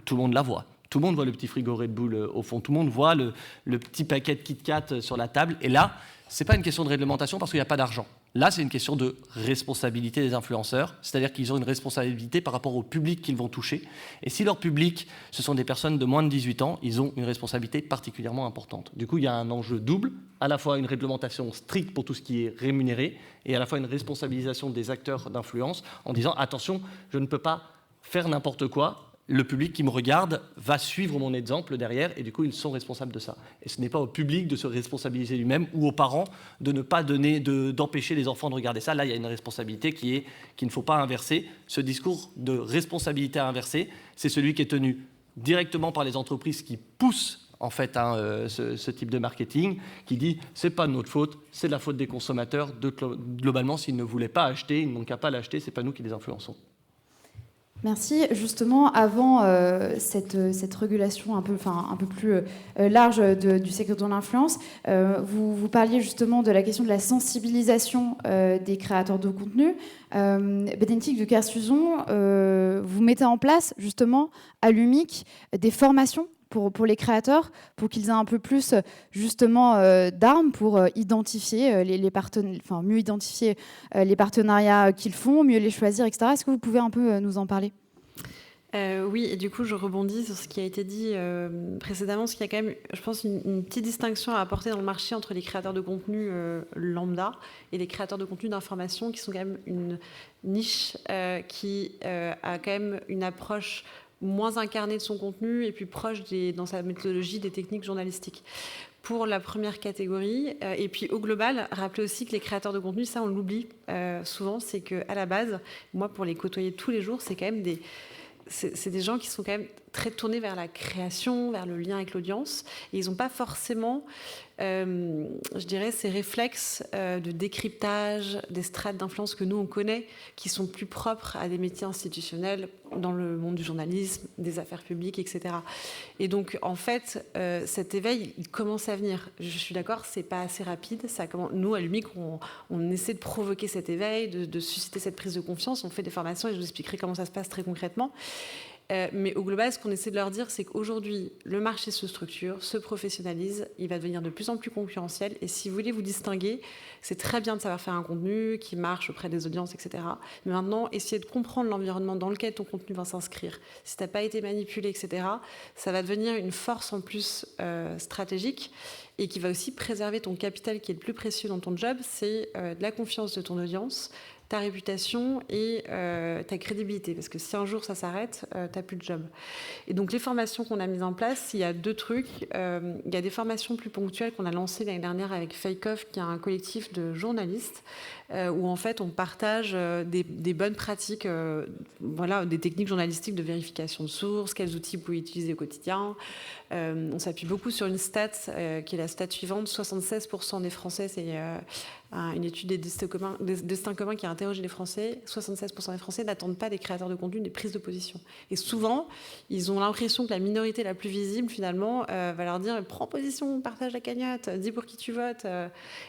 tout le monde la voit. Tout le monde voit le petit frigo Red Bull au fond. Tout le monde voit le petit paquet de Kit Kat sur la table. Et là, ce n'est pas une question de réglementation parce qu'il n'y a pas d'argent. Là, c'est une question de responsabilité des influenceurs, c'est-à-dire qu'ils ont une responsabilité par rapport au public qu'ils vont toucher. Et si leur public, ce sont des personnes de moins de 18 ans, ils ont une responsabilité particulièrement importante. Du coup, il y a un enjeu double, à la fois une réglementation stricte pour tout ce qui est rémunéré, et à la fois une responsabilisation des acteurs d'influence en disant « attention, je ne peux pas faire n'importe quoi ». Le public qui me regarde va suivre mon exemple derrière et du coup, ils sont responsables de ça. Et ce n'est pas au public de se responsabiliser lui-même ou aux parents de ne pas d'empêcher les enfants de regarder ça. Là, il y a une responsabilité qu'il ne faut pas inverser. Ce discours de responsabilité à inverser, c'est celui qui est tenu directement par les entreprises qui poussent en fait ce type de marketing, qui dit « c'est pas de notre faute, c'est de la faute des consommateurs. Globalement, s'ils ne voulaient pas acheter, ils n'ont qu'à pas l'acheter, c'est pas nous qui les influençons. » Merci. Justement, avant cette régulation un peu plus large du secteur de l'influence, vous parliez justement de la question de la sensibilisation des créateurs de contenu. Bénédicte de Kersuson, vous mettez en place justement à l'UMIC des formations pour les créateurs, pour qu'ils aient un peu plus justement d'armes pour identifier mieux identifier les partenariats qu'ils font, mieux les choisir, etc. Est-ce que vous pouvez un peu nous en parler ? Oui, et du coup, je rebondis sur ce qui a été dit précédemment, parce qu'il y a quand même, je pense, une petite distinction à apporter dans le marché entre les créateurs de contenu lambda et les créateurs de contenu d'information, qui sont quand même une niche qui a quand même une approche moins incarné de son contenu et plus proche dans sa méthodologie des techniques journalistiques. Pour la première catégorie, et puis au global, rappelez aussi que les créateurs de contenu, ça on l'oublie souvent, c'est qu'à la base, moi pour les côtoyer tous les jours, c'est quand même c'est des gens qui sont quand même très tournés vers la création, vers le lien avec l'audience, et ils n'ont pas forcément, je dirais, ces réflexes de décryptage, des strates d'influence que nous on connaît, qui sont plus propres à des métiers institutionnels dans le monde du journalisme, des affaires publiques, etc. Et donc, en fait, cet éveil, il commence à venir. Je suis d'accord, c'est pas assez rapide. Nous, à l'UMIC, on essaie de provoquer cet éveil, de susciter cette prise de confiance. On fait des formations et je vous expliquerai comment ça se passe très concrètement. Mais au global, ce qu'on essaie de leur dire, c'est qu'aujourd'hui, le marché se structure, se professionnalise, il va devenir de plus en plus concurrentiel. Et si vous voulez vous distinguer, c'est très bien de savoir faire un contenu qui marche auprès des audiences, etc. Mais maintenant, essayez de comprendre l'environnement dans lequel ton contenu va s'inscrire. Si tu n'as pas été manipulé, etc., ça va devenir une force en plus stratégique et qui va aussi préserver ton capital qui est le plus précieux dans ton job, c'est de la confiance de ton audience, ta réputation et ta crédibilité. Parce que si un jour ça s'arrête, tu n'as plus de job. Et donc les formations qu'on a mises en place, il y a deux trucs. Il y a des formations plus ponctuelles qu'on a lancées l'année dernière avec Fake Off, qui est un collectif de journalistes, où en fait on partage des bonnes pratiques, des techniques journalistiques de vérification de sources, quels outils vous pouvez utiliser au quotidien. On s'appuie beaucoup sur une stat qui est la stat suivante. 76% des Français, c'est une étude des destins communs qui a interrogé les Français. 76% des Français n'attendent pas des créateurs de contenu des prises de position. Et souvent, ils ont l'impression que la minorité la plus visible, finalement, va leur dire « prends position, partage la cagnotte, dis pour qui tu votes ».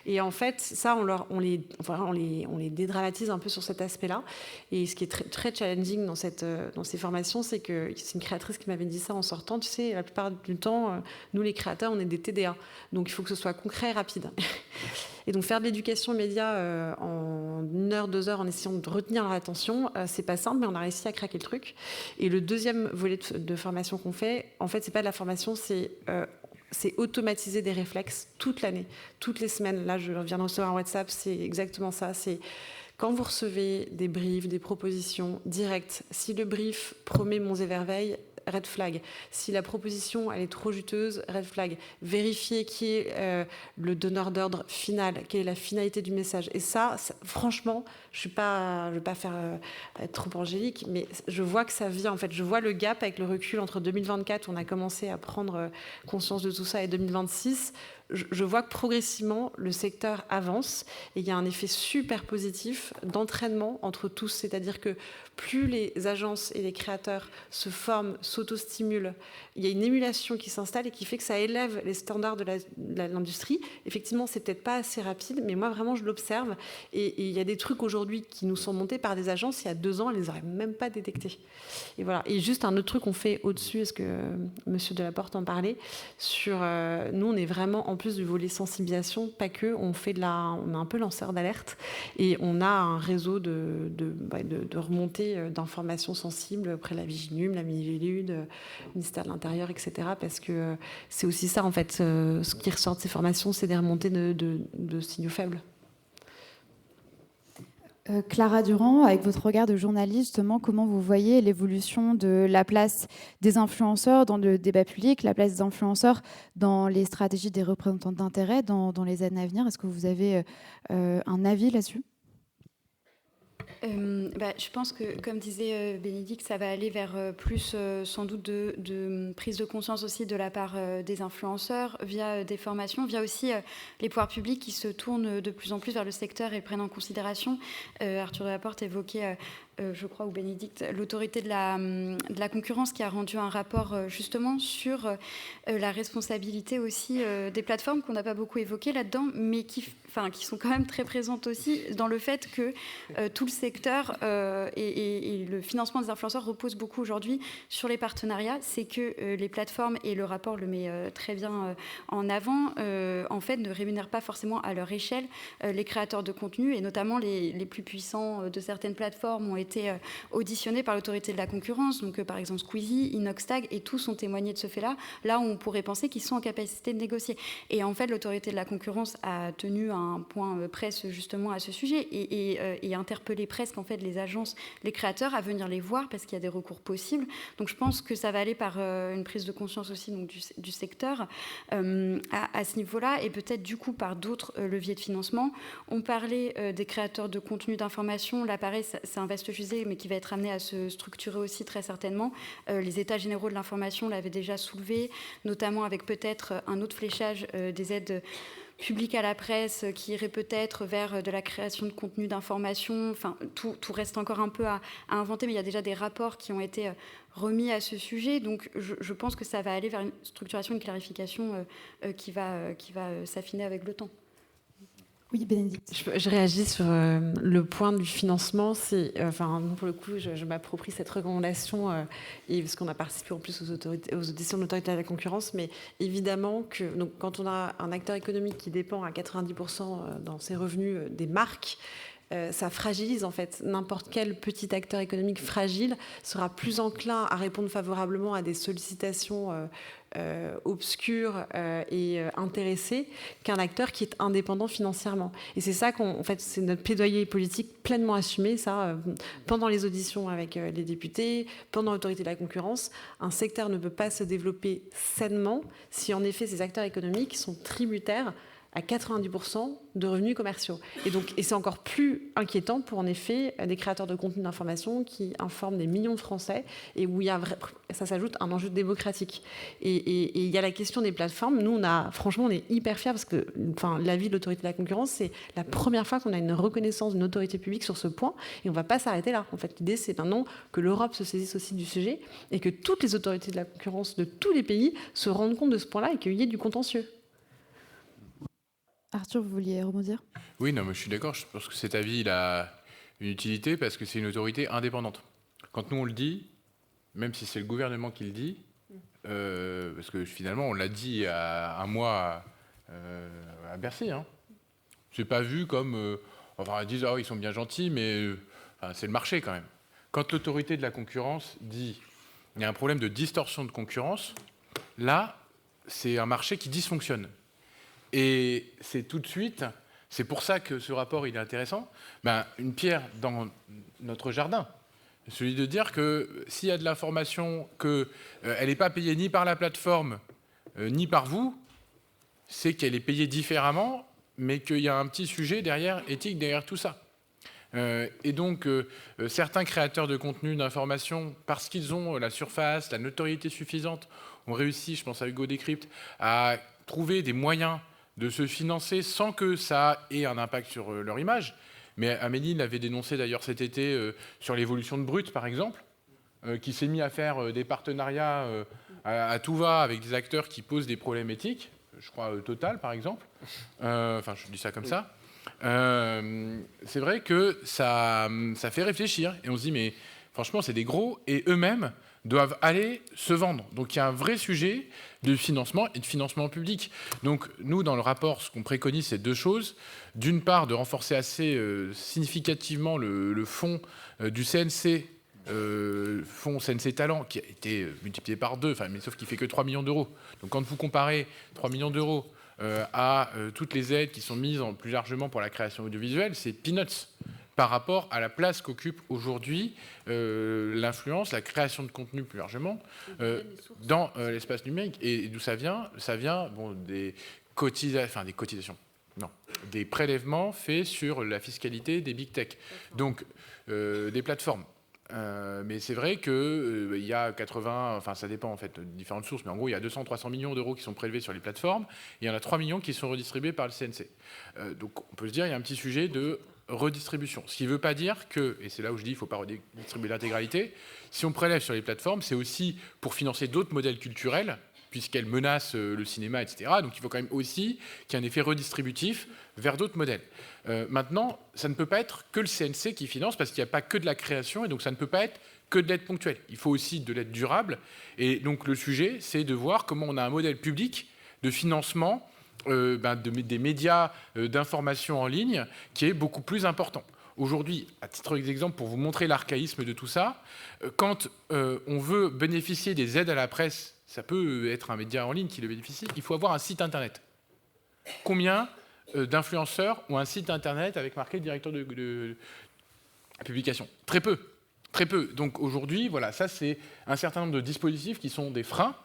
Et en fait, ça, on les dédramatise un peu sur cet aspect-là. Et ce qui est très, très challenging dans ces formations, c'est que c'est une créatrice qui m'avait dit ça en sortant. Tu sais, la plupart du temps, nous, les créateurs, on est des TDA. Donc, il faut que ce soit concret et rapide. Et donc, faire de l'éducation média en 1 heure, 2 heures, en essayant de retenir leur attention, c'est pas simple, mais on a réussi à craquer le truc. Et le deuxième volet de formation qu'on fait, en fait, c'est pas de la formation, c'est automatiser des réflexes toute l'année, toutes les semaines. Là, je viens de recevoir un WhatsApp, c'est exactement ça. C'est quand vous recevez des briefs, des propositions directes, si le brief promet monts et merveilles, red flag. Si la proposition elle est trop juteuse, red flag. Vérifier qui est le donneur d'ordre final, quelle est la finalité du message. Et ça franchement, je ne vais pas faire être trop angélique, mais je vois que ça vient. En fait, je vois le gap avec le recul entre 2024, où on a commencé à prendre conscience de tout ça, et 2026. Je vois que progressivement, le secteur avance et il y a un effet super positif d'entraînement entre tous. C'est-à-dire que plus les agences et les créateurs se forment, s'auto-stimulent, il y a une émulation qui s'installe et qui fait que ça élève les standards de l'industrie. Effectivement, c'est peut-être pas assez rapide, mais moi, vraiment, je l'observe. Et il y a des trucs aujourd'hui qui nous sont montés par des agences. Il y a 2 ans, elles ne les auraient même pas détectés. Et voilà. Et juste un autre truc qu'on fait au-dessus, est-ce que Monsieur Delaporte en parlait, sur nous, on est vraiment, en plus du volet sensibilisation, pas que, on est un peu lanceur d'alerte et on a un réseau de remontée d'informations sensibles auprès de la Viginum, la Mivilude, le ministère de l'Intérieur, etc. Parce que c'est aussi ça, en fait, ce qui ressort de ces formations, c'est des remontées de signaux faibles. Clara Durand, avec votre regard de journaliste, justement, comment vous voyez l'évolution de la place des influenceurs dans le débat public, la place des influenceurs dans les stratégies des représentants d'intérêt dans les années à venir? Est-ce que vous avez un avis là-dessus? Je pense que, comme disait Bénédicte, ça va aller vers plus sans doute de prise de conscience aussi de la part des influenceurs via des formations, via aussi les pouvoirs publics qui se tournent de plus en plus vers le secteur et prennent en considération. Arthur Delaporte évoquait, je crois, ou Bénédicte, l'autorité de la concurrence qui a rendu un rapport justement sur la responsabilité aussi des plateformes qu'on n'a pas beaucoup évoqué là-dedans, mais qui sont quand même très présentes aussi dans le fait que tout le secteur et le financement des influenceurs repose beaucoup aujourd'hui sur les partenariats. C'est que les plateformes, et le rapport le met très bien en avant, en fait ne rémunèrent pas forcément à leur échelle les créateurs de contenu, et notamment les plus puissants de certaines plateformes ont été auditionnés par l'autorité de la concurrence, donc par exemple Squeezie, Inoxtag, et tous ont témoigné de ce fait-là. Là, on pourrait penser qu'ils sont en capacité de négocier. Et en fait, l'autorité de la concurrence a tenu un point presse justement à ce sujet et interpellé presque en fait les agences, les créateurs à venir les voir parce qu'il y a des recours possibles. Donc je pense que ça va aller par une prise de conscience aussi donc, du secteur à ce niveau-là, et peut-être du coup par d'autres leviers de financement. On parlait des créateurs de contenu d'information. Là pareil, c'est un vaste sujet mais qui va être amené à se structurer aussi très certainement. Les états généraux de l'information l'avaient déjà soulevé, notamment avec peut-être un autre fléchage des aides public à la presse qui irait peut-être vers de la création de contenu d'information. Enfin, tout reste encore un peu à inventer, mais il y a déjà des rapports qui ont été remis à ce sujet. Donc, je pense que ça va aller vers une structuration, une clarification qui va s'affiner avec le temps. Oui, Bénédicte. Je réagis sur le point du financement. Pour le coup, je m'approprie cette recommandation et parce qu'on a participé en plus aux auditions de l'autorité de la concurrence. Mais évidemment que donc, quand on a un acteur économique qui dépend à 90% dans ses revenus des marques, ça fragilise en fait. N'importe quel petit acteur économique fragile sera plus enclin à répondre favorablement à des sollicitations obscures et intéressées qu'un acteur qui est indépendant financièrement. Et c'est ça c'est notre plaidoyer politique pleinement assumé, ça, pendant les auditions avec les députés, pendant l'autorité de la concurrence. Un secteur ne peut pas se développer sainement si en effet ces acteurs économiques sont tributaires à 90% de revenus commerciaux. Et c'est encore plus inquiétant pour, en effet, des créateurs de contenu d'information qui informent des millions de Français et où ça s'ajoute un enjeu démocratique. Et il y a la question des plateformes. Nous, franchement, on est hyper fiers parce que l'avis de l'autorité de la concurrence, c'est la première fois qu'on a une reconnaissance d'une autorité publique sur ce point et on ne va pas s'arrêter là. En fait, l'idée, c'est maintenant que l'Europe se saisisse aussi du sujet et que toutes les autorités de la concurrence de tous les pays se rendent compte de ce point-là et qu'il y ait du contentieux. Arthur, vous vouliez rebondir ? Oui, non, mais je suis d'accord. Je pense que cet avis il a une utilité parce que c'est une autorité indépendante. Quand nous on le dit, même si c'est le gouvernement qui le dit, parce que finalement on l'a dit il y a un mois à Bercy, hein. C'est pas vu comme, ils disent ils sont bien gentils, mais c'est le marché quand même. Quand l'autorité de la concurrence dit il y a un problème de distorsion de concurrence, là c'est un marché qui dysfonctionne. Et c'est tout de suite, c'est pour ça que ce rapport il est intéressant, une pierre dans notre jardin. Celui de dire que s'il y a de l'information qu'elle n'est pas payée ni par la plateforme, ni par vous, c'est qu'elle est payée différemment, mais qu'il y a un petit sujet éthique derrière tout ça. Et donc, certains créateurs de contenu d'information, parce qu'ils ont la surface, la notoriété suffisante, ont réussi, je pense à Hugo Décrypte, à trouver des moyens de se financer sans que ça ait un impact sur leur image. Mais Amélie l'avait dénoncé d'ailleurs cet été sur l'évolution de Brut, par exemple, qui s'est mis à faire des partenariats à tout va avec des acteurs qui posent des problèmes éthiques, je crois Total, par exemple. Enfin, je dis ça comme ça. C'est vrai que ça fait réfléchir. Et on se dit, mais franchement, c'est des gros, et eux-mêmes doivent aller se vendre. Donc il y a un vrai sujet de financement et de financement public. Donc nous, dans le rapport, ce qu'on préconise, c'est deux choses. D'une part, de renforcer assez significativement le fonds du CNC, fonds CNC Talent, qui a été multiplié par 2, mais sauf qu'il fait que 3 millions d'euros. Donc quand vous comparez 3 millions d'euros à toutes les aides qui sont mises plus largement pour la création audiovisuelle, c'est peanuts par rapport à la place qu'occupe aujourd'hui l'influence, la création de contenu plus largement dans l'espace numérique. Et d'où ça vient? Ça vient des cotisations, non, des prélèvements faits sur la fiscalité des big tech, donc des plateformes. Mais c'est vrai qu'il y a 80, ça dépend en fait de différentes sources, mais en gros il y a 200-300 millions d'euros qui sont prélevés sur les plateformes, et il y en a 3 millions qui sont redistribués par le CNC. Donc on peut se dire qu'il y a un petit sujet de redistribution. Ce qui ne veut pas dire que, et c'est là où je dis qu'il ne faut pas redistribuer l'intégralité, si on prélève sur les plateformes, c'est aussi pour financer d'autres modèles culturels, puisqu'elles menacent le cinéma, etc. Donc il faut quand même aussi qu'il y ait un effet redistributif vers d'autres modèles. Maintenant, ça ne peut pas être que le CNC qui finance, parce qu'il n'y a pas que de la création, et donc ça ne peut pas être que de l'aide ponctuelle. Il faut aussi de l'aide durable. Et donc le sujet, c'est de voir comment on a un modèle public de financement des médias d'information en ligne qui est beaucoup plus important. Aujourd'hui, à titre d'exemple, pour vous montrer l'archaïsme de tout ça, quand on veut bénéficier des aides à la presse, ça peut être un média en ligne qui le bénéficie, il faut avoir un site internet. Combien d'influenceurs ont un site internet avec marqué directeur de publication? Très peu. Très peu. Donc aujourd'hui, voilà, ça c'est un certain nombre de dispositifs qui sont des freins.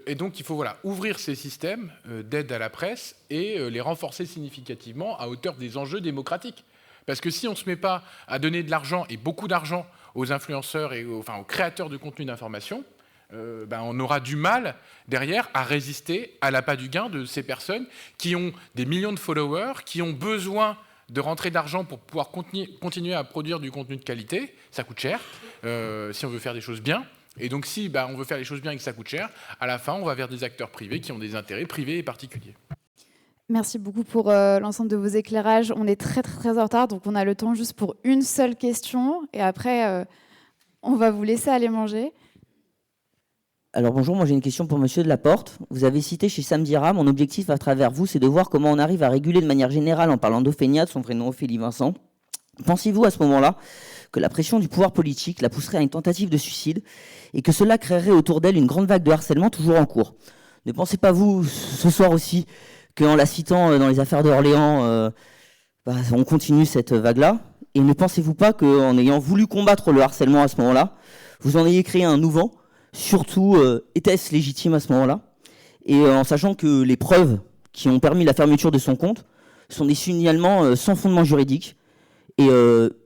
Et donc il faut ouvrir ces systèmes d'aide à la presse et les renforcer significativement à hauteur des enjeux démocratiques. Parce que si on ne se met pas à donner de l'argent, et beaucoup d'argent, aux influenceurs et aux créateurs de contenu d'information, on aura du mal derrière à résister à l'appât du gain de ces personnes qui ont des millions de followers, qui ont besoin de rentrer d'argent pour pouvoir continuer à produire du contenu de qualité. Ça coûte cher si on veut faire des choses bien. Et donc si on veut faire les choses bien et que ça coûte cher, à la fin on va vers des acteurs privés qui ont des intérêts privés et particuliers. Merci beaucoup pour l'ensemble de vos éclairages. On est très très très en retard, donc on a le temps juste pour une seule question, et après on va vous laisser aller manger. Alors bonjour, moi j'ai une question pour Monsieur Delaporte. Vous avez cité chez Samdira, mon objectif à travers vous, c'est de voir comment on arrive à réguler de manière générale en parlant d'Ophénia, de son vrai nom Ophélie Vincent. Pensez-vous à ce moment-là que la pression du pouvoir politique la pousserait à une tentative de suicide et que cela créerait autour d'elle une grande vague de harcèlement toujours en cours? Ne pensez pas vous ce soir aussi qu'en la citant dans les affaires d'Orléans, on continue cette vague-là? Et ne pensez-vous pas qu'en ayant voulu combattre le harcèlement à ce moment-là, vous en ayez créé un nouveau? Surtout, était-ce légitime à ce moment-là? Et en sachant que les preuves qui ont permis la fermeture de son compte sont des signalements sans fondement juridique et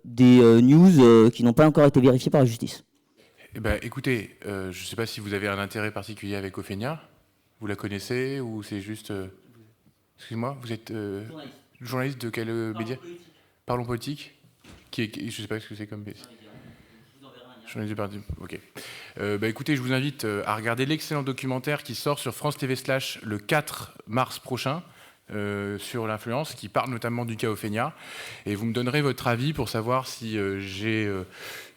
des news qui n'ont pas encore été vérifiées par la justice. Écoutez, je ne sais pas si vous avez un intérêt particulier avec Ophénia. Vous la connaissez ou c'est juste... Excusez-moi, vous êtes journaliste de quel média? Parlons politique. Je ne sais pas ce que c'est comme... Journaliste de parti. Ok. Écoutez, je vous invite à regarder l'excellent documentaire qui sort sur France TV Slash le 4 mars prochain sur l'influence, qui parle notamment du cas Ophénia. Et vous me donnerez votre avis pour savoir si j'ai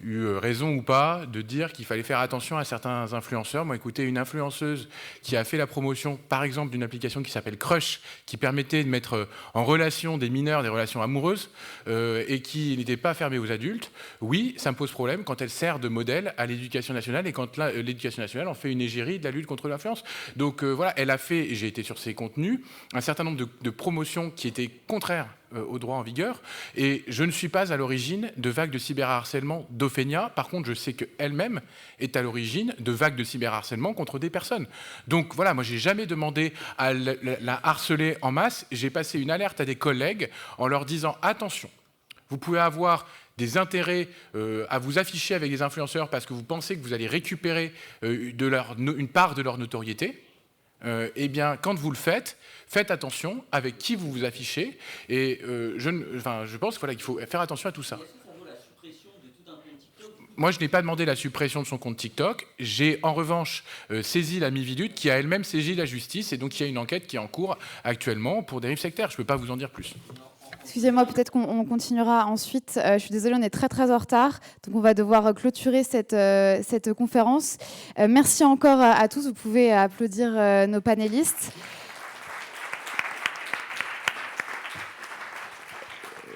eu raison ou pas de dire qu'il fallait faire attention à certains influenceurs. Moi, écoutez, une influenceuse qui a fait la promotion, par exemple, d'une application qui s'appelle Crush, qui permettait de mettre en relation des mineurs, des relations amoureuses, et qui n'était pas fermée aux adultes, oui, ça me pose problème quand elle sert de modèle à l'éducation nationale et quand l'éducation nationale en fait une égérie de la lutte contre l'influence. Donc voilà, elle a fait, j'ai été sur ses contenus, un certain nombre de promotions qui étaient contraires au droit en vigueur. Et je ne suis pas à l'origine de vagues de cyberharcèlement d'Ophénia. Par contre, je sais qu'elle-même est à l'origine de vagues de cyberharcèlement contre des personnes. Donc voilà, moi, j'ai jamais demandé à la harceler en masse. J'ai passé une alerte à des collègues en leur disant « Attention, vous pouvez avoir des intérêts à vous afficher avec des influenceurs parce que vous pensez que vous allez récupérer une part de leur notoriété. Eh bien, quand vous le faites, faites attention avec qui vous vous affichez. Et je pense qu'il faut faire attention à tout ça. Moi, je n'ai pas demandé la suppression de son compte TikTok. J'ai en revanche saisi la Miviludes qui a elle-même saisi la justice. Et donc, il y a une enquête qui est en cours actuellement pour dérive sectaire. Je ne peux pas vous en dire plus. Excusez-moi, peut-être qu'on continuera ensuite. Je suis désolée, on est très très en retard, donc on va devoir clôturer cette conférence. Merci encore à tous. Vous pouvez applaudir nos panélistes.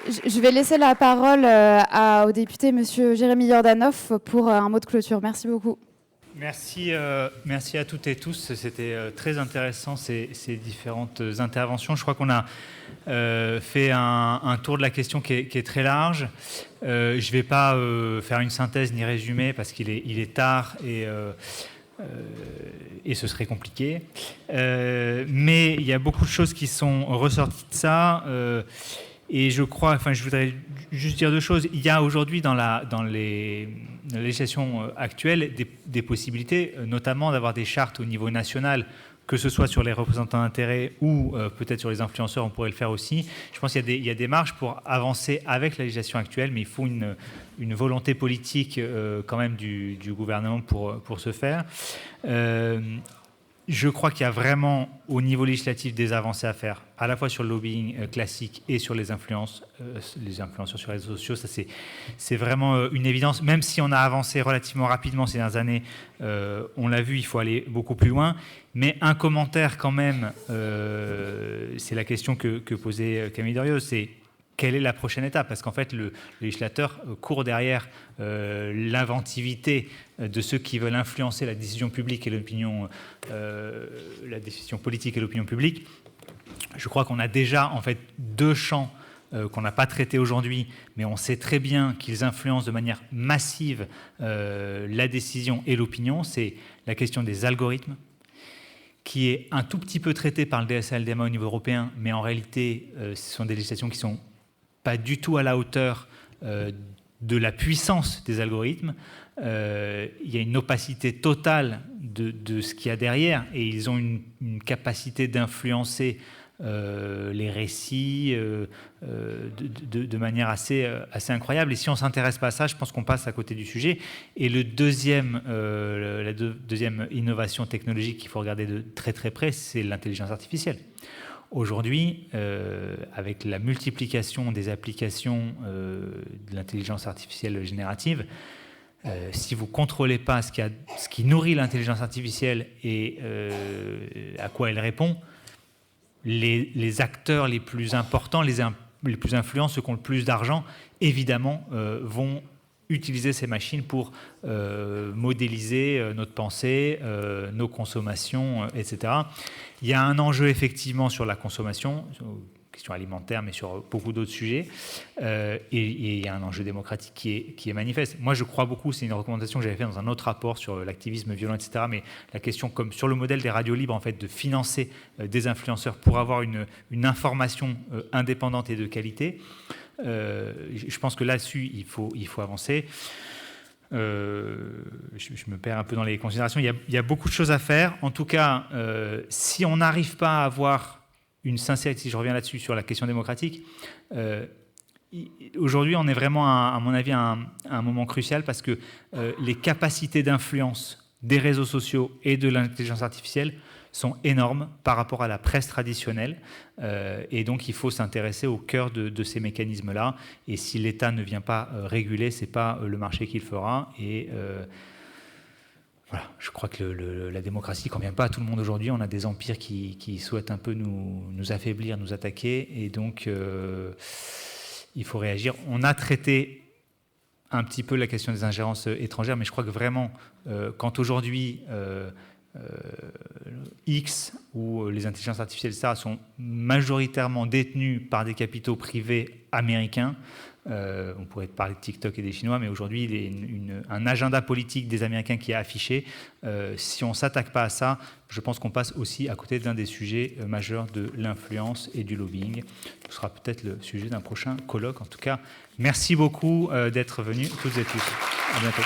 Je vais laisser la parole au député Monsieur Jérémy Yordanov pour un mot de clôture. Merci beaucoup. Merci à toutes et tous. C'était très intéressant ces différentes interventions. Je crois qu'on a fait un tour de la question qui est très large. Je ne vais pas faire une synthèse ni résumer parce qu'il est tard et ce serait compliqué. Mais il y a beaucoup de choses qui sont ressorties de ça. Et je voudrais juste dire deux choses. Il y a aujourd'hui dans la législation actuelle des possibilités, notamment d'avoir des chartes au niveau national, que ce soit sur les représentants d'intérêts ou peut-être sur les influenceurs, on pourrait le faire aussi. Je pense qu'il y a des marges pour avancer avec la législation actuelle, mais il faut une volonté politique quand même du gouvernement pour ce faire. Je crois qu'il y a vraiment, au niveau législatif, des avancées à faire, à la fois sur le lobbying classique et sur les influenceurs sur les réseaux sociaux. Ça, c'est vraiment une évidence. Même si on a avancé relativement rapidement ces dernières années, on l'a vu, il faut aller beaucoup plus loin. Mais un commentaire quand même, c'est la question que posait Camille Derieux, c'est quelle est la prochaine étape? Parce qu'en fait, le législateur court derrière l'inventivité de ceux qui veulent influencer la décision publique et l'opinion, la décision politique et l'opinion publique. Je crois qu'on a déjà en fait deux champs qu'on n'a pas traités aujourd'hui, mais on sait très bien qu'ils influencent de manière massive la décision et l'opinion. C'est la question des algorithmes, qui est un tout petit peu traitée par le DSA-LDMA au niveau européen, mais en réalité, ce sont des législations qui sont pas du tout à la hauteur de la puissance des algorithmes. Il y a une opacité totale de ce qu'il y a derrière et ils ont une capacité d'influencer les récits de manière assez incroyable. Et si on ne s'intéresse pas à ça, je pense qu'on passe à côté du sujet. Et la deuxième innovation technologique qu'il faut regarder de très très près, c'est l'intelligence artificielle. Aujourd'hui, avec la multiplication des applications de l'intelligence artificielle générative, si vous ne contrôlez pas ce qui nourrit l'intelligence artificielle et à quoi elle répond, les acteurs les plus importants, les plus influents, ceux qui ont le plus d'argent, évidemment, vont utiliser ces machines pour modéliser notre pensée, nos consommations, etc. Il y a un enjeu effectivement sur la consommation, question alimentaire, mais sur beaucoup d'autres sujets. Et il y a un enjeu démocratique qui est manifeste. Moi, je crois beaucoup, c'est une recommandation que j'avais faite dans un autre rapport sur l'activisme violent, etc. Mais la question, comme sur le modèle des radios libres, en fait, de financer des influenceurs pour avoir une information indépendante et de qualité. Je pense que là-dessus, il faut avancer. Je me perds un peu dans les considérations. Il y a beaucoup de choses à faire. En tout cas, si on n'arrive pas à avoir une sincérité, si je reviens là-dessus, sur la question démocratique, aujourd'hui, on est vraiment, à mon avis, à un moment crucial parce que les capacités d'influence des réseaux sociaux et de l'intelligence artificielle sont énormes par rapport à la presse traditionnelle. Et donc, il faut s'intéresser au cœur de ces mécanismes-là. Et si l'État ne vient pas réguler, ce n'est pas le marché qui le fera. Et voilà, je crois que la démocratie ne convient pas à tout le monde aujourd'hui. On a des empires qui souhaitent un peu nous affaiblir, nous attaquer. Et donc, il faut réagir. On a traité un petit peu la question des ingérences étrangères, mais je crois que vraiment, quand aujourd'hui X ou les intelligences artificielles, etc., sont majoritairement détenues par des capitaux privés américains. On pourrait parler de TikTok et des Chinois, mais aujourd'hui, il y a un agenda politique des Américains qui est affiché. Si on ne s'attaque pas à ça, je pense qu'on passe aussi à côté d'un des sujets majeurs de l'influence et du lobbying. Ce sera peut-être le sujet d'un prochain colloque. En tout cas, merci beaucoup d'être venus toutes et tous. À bientôt.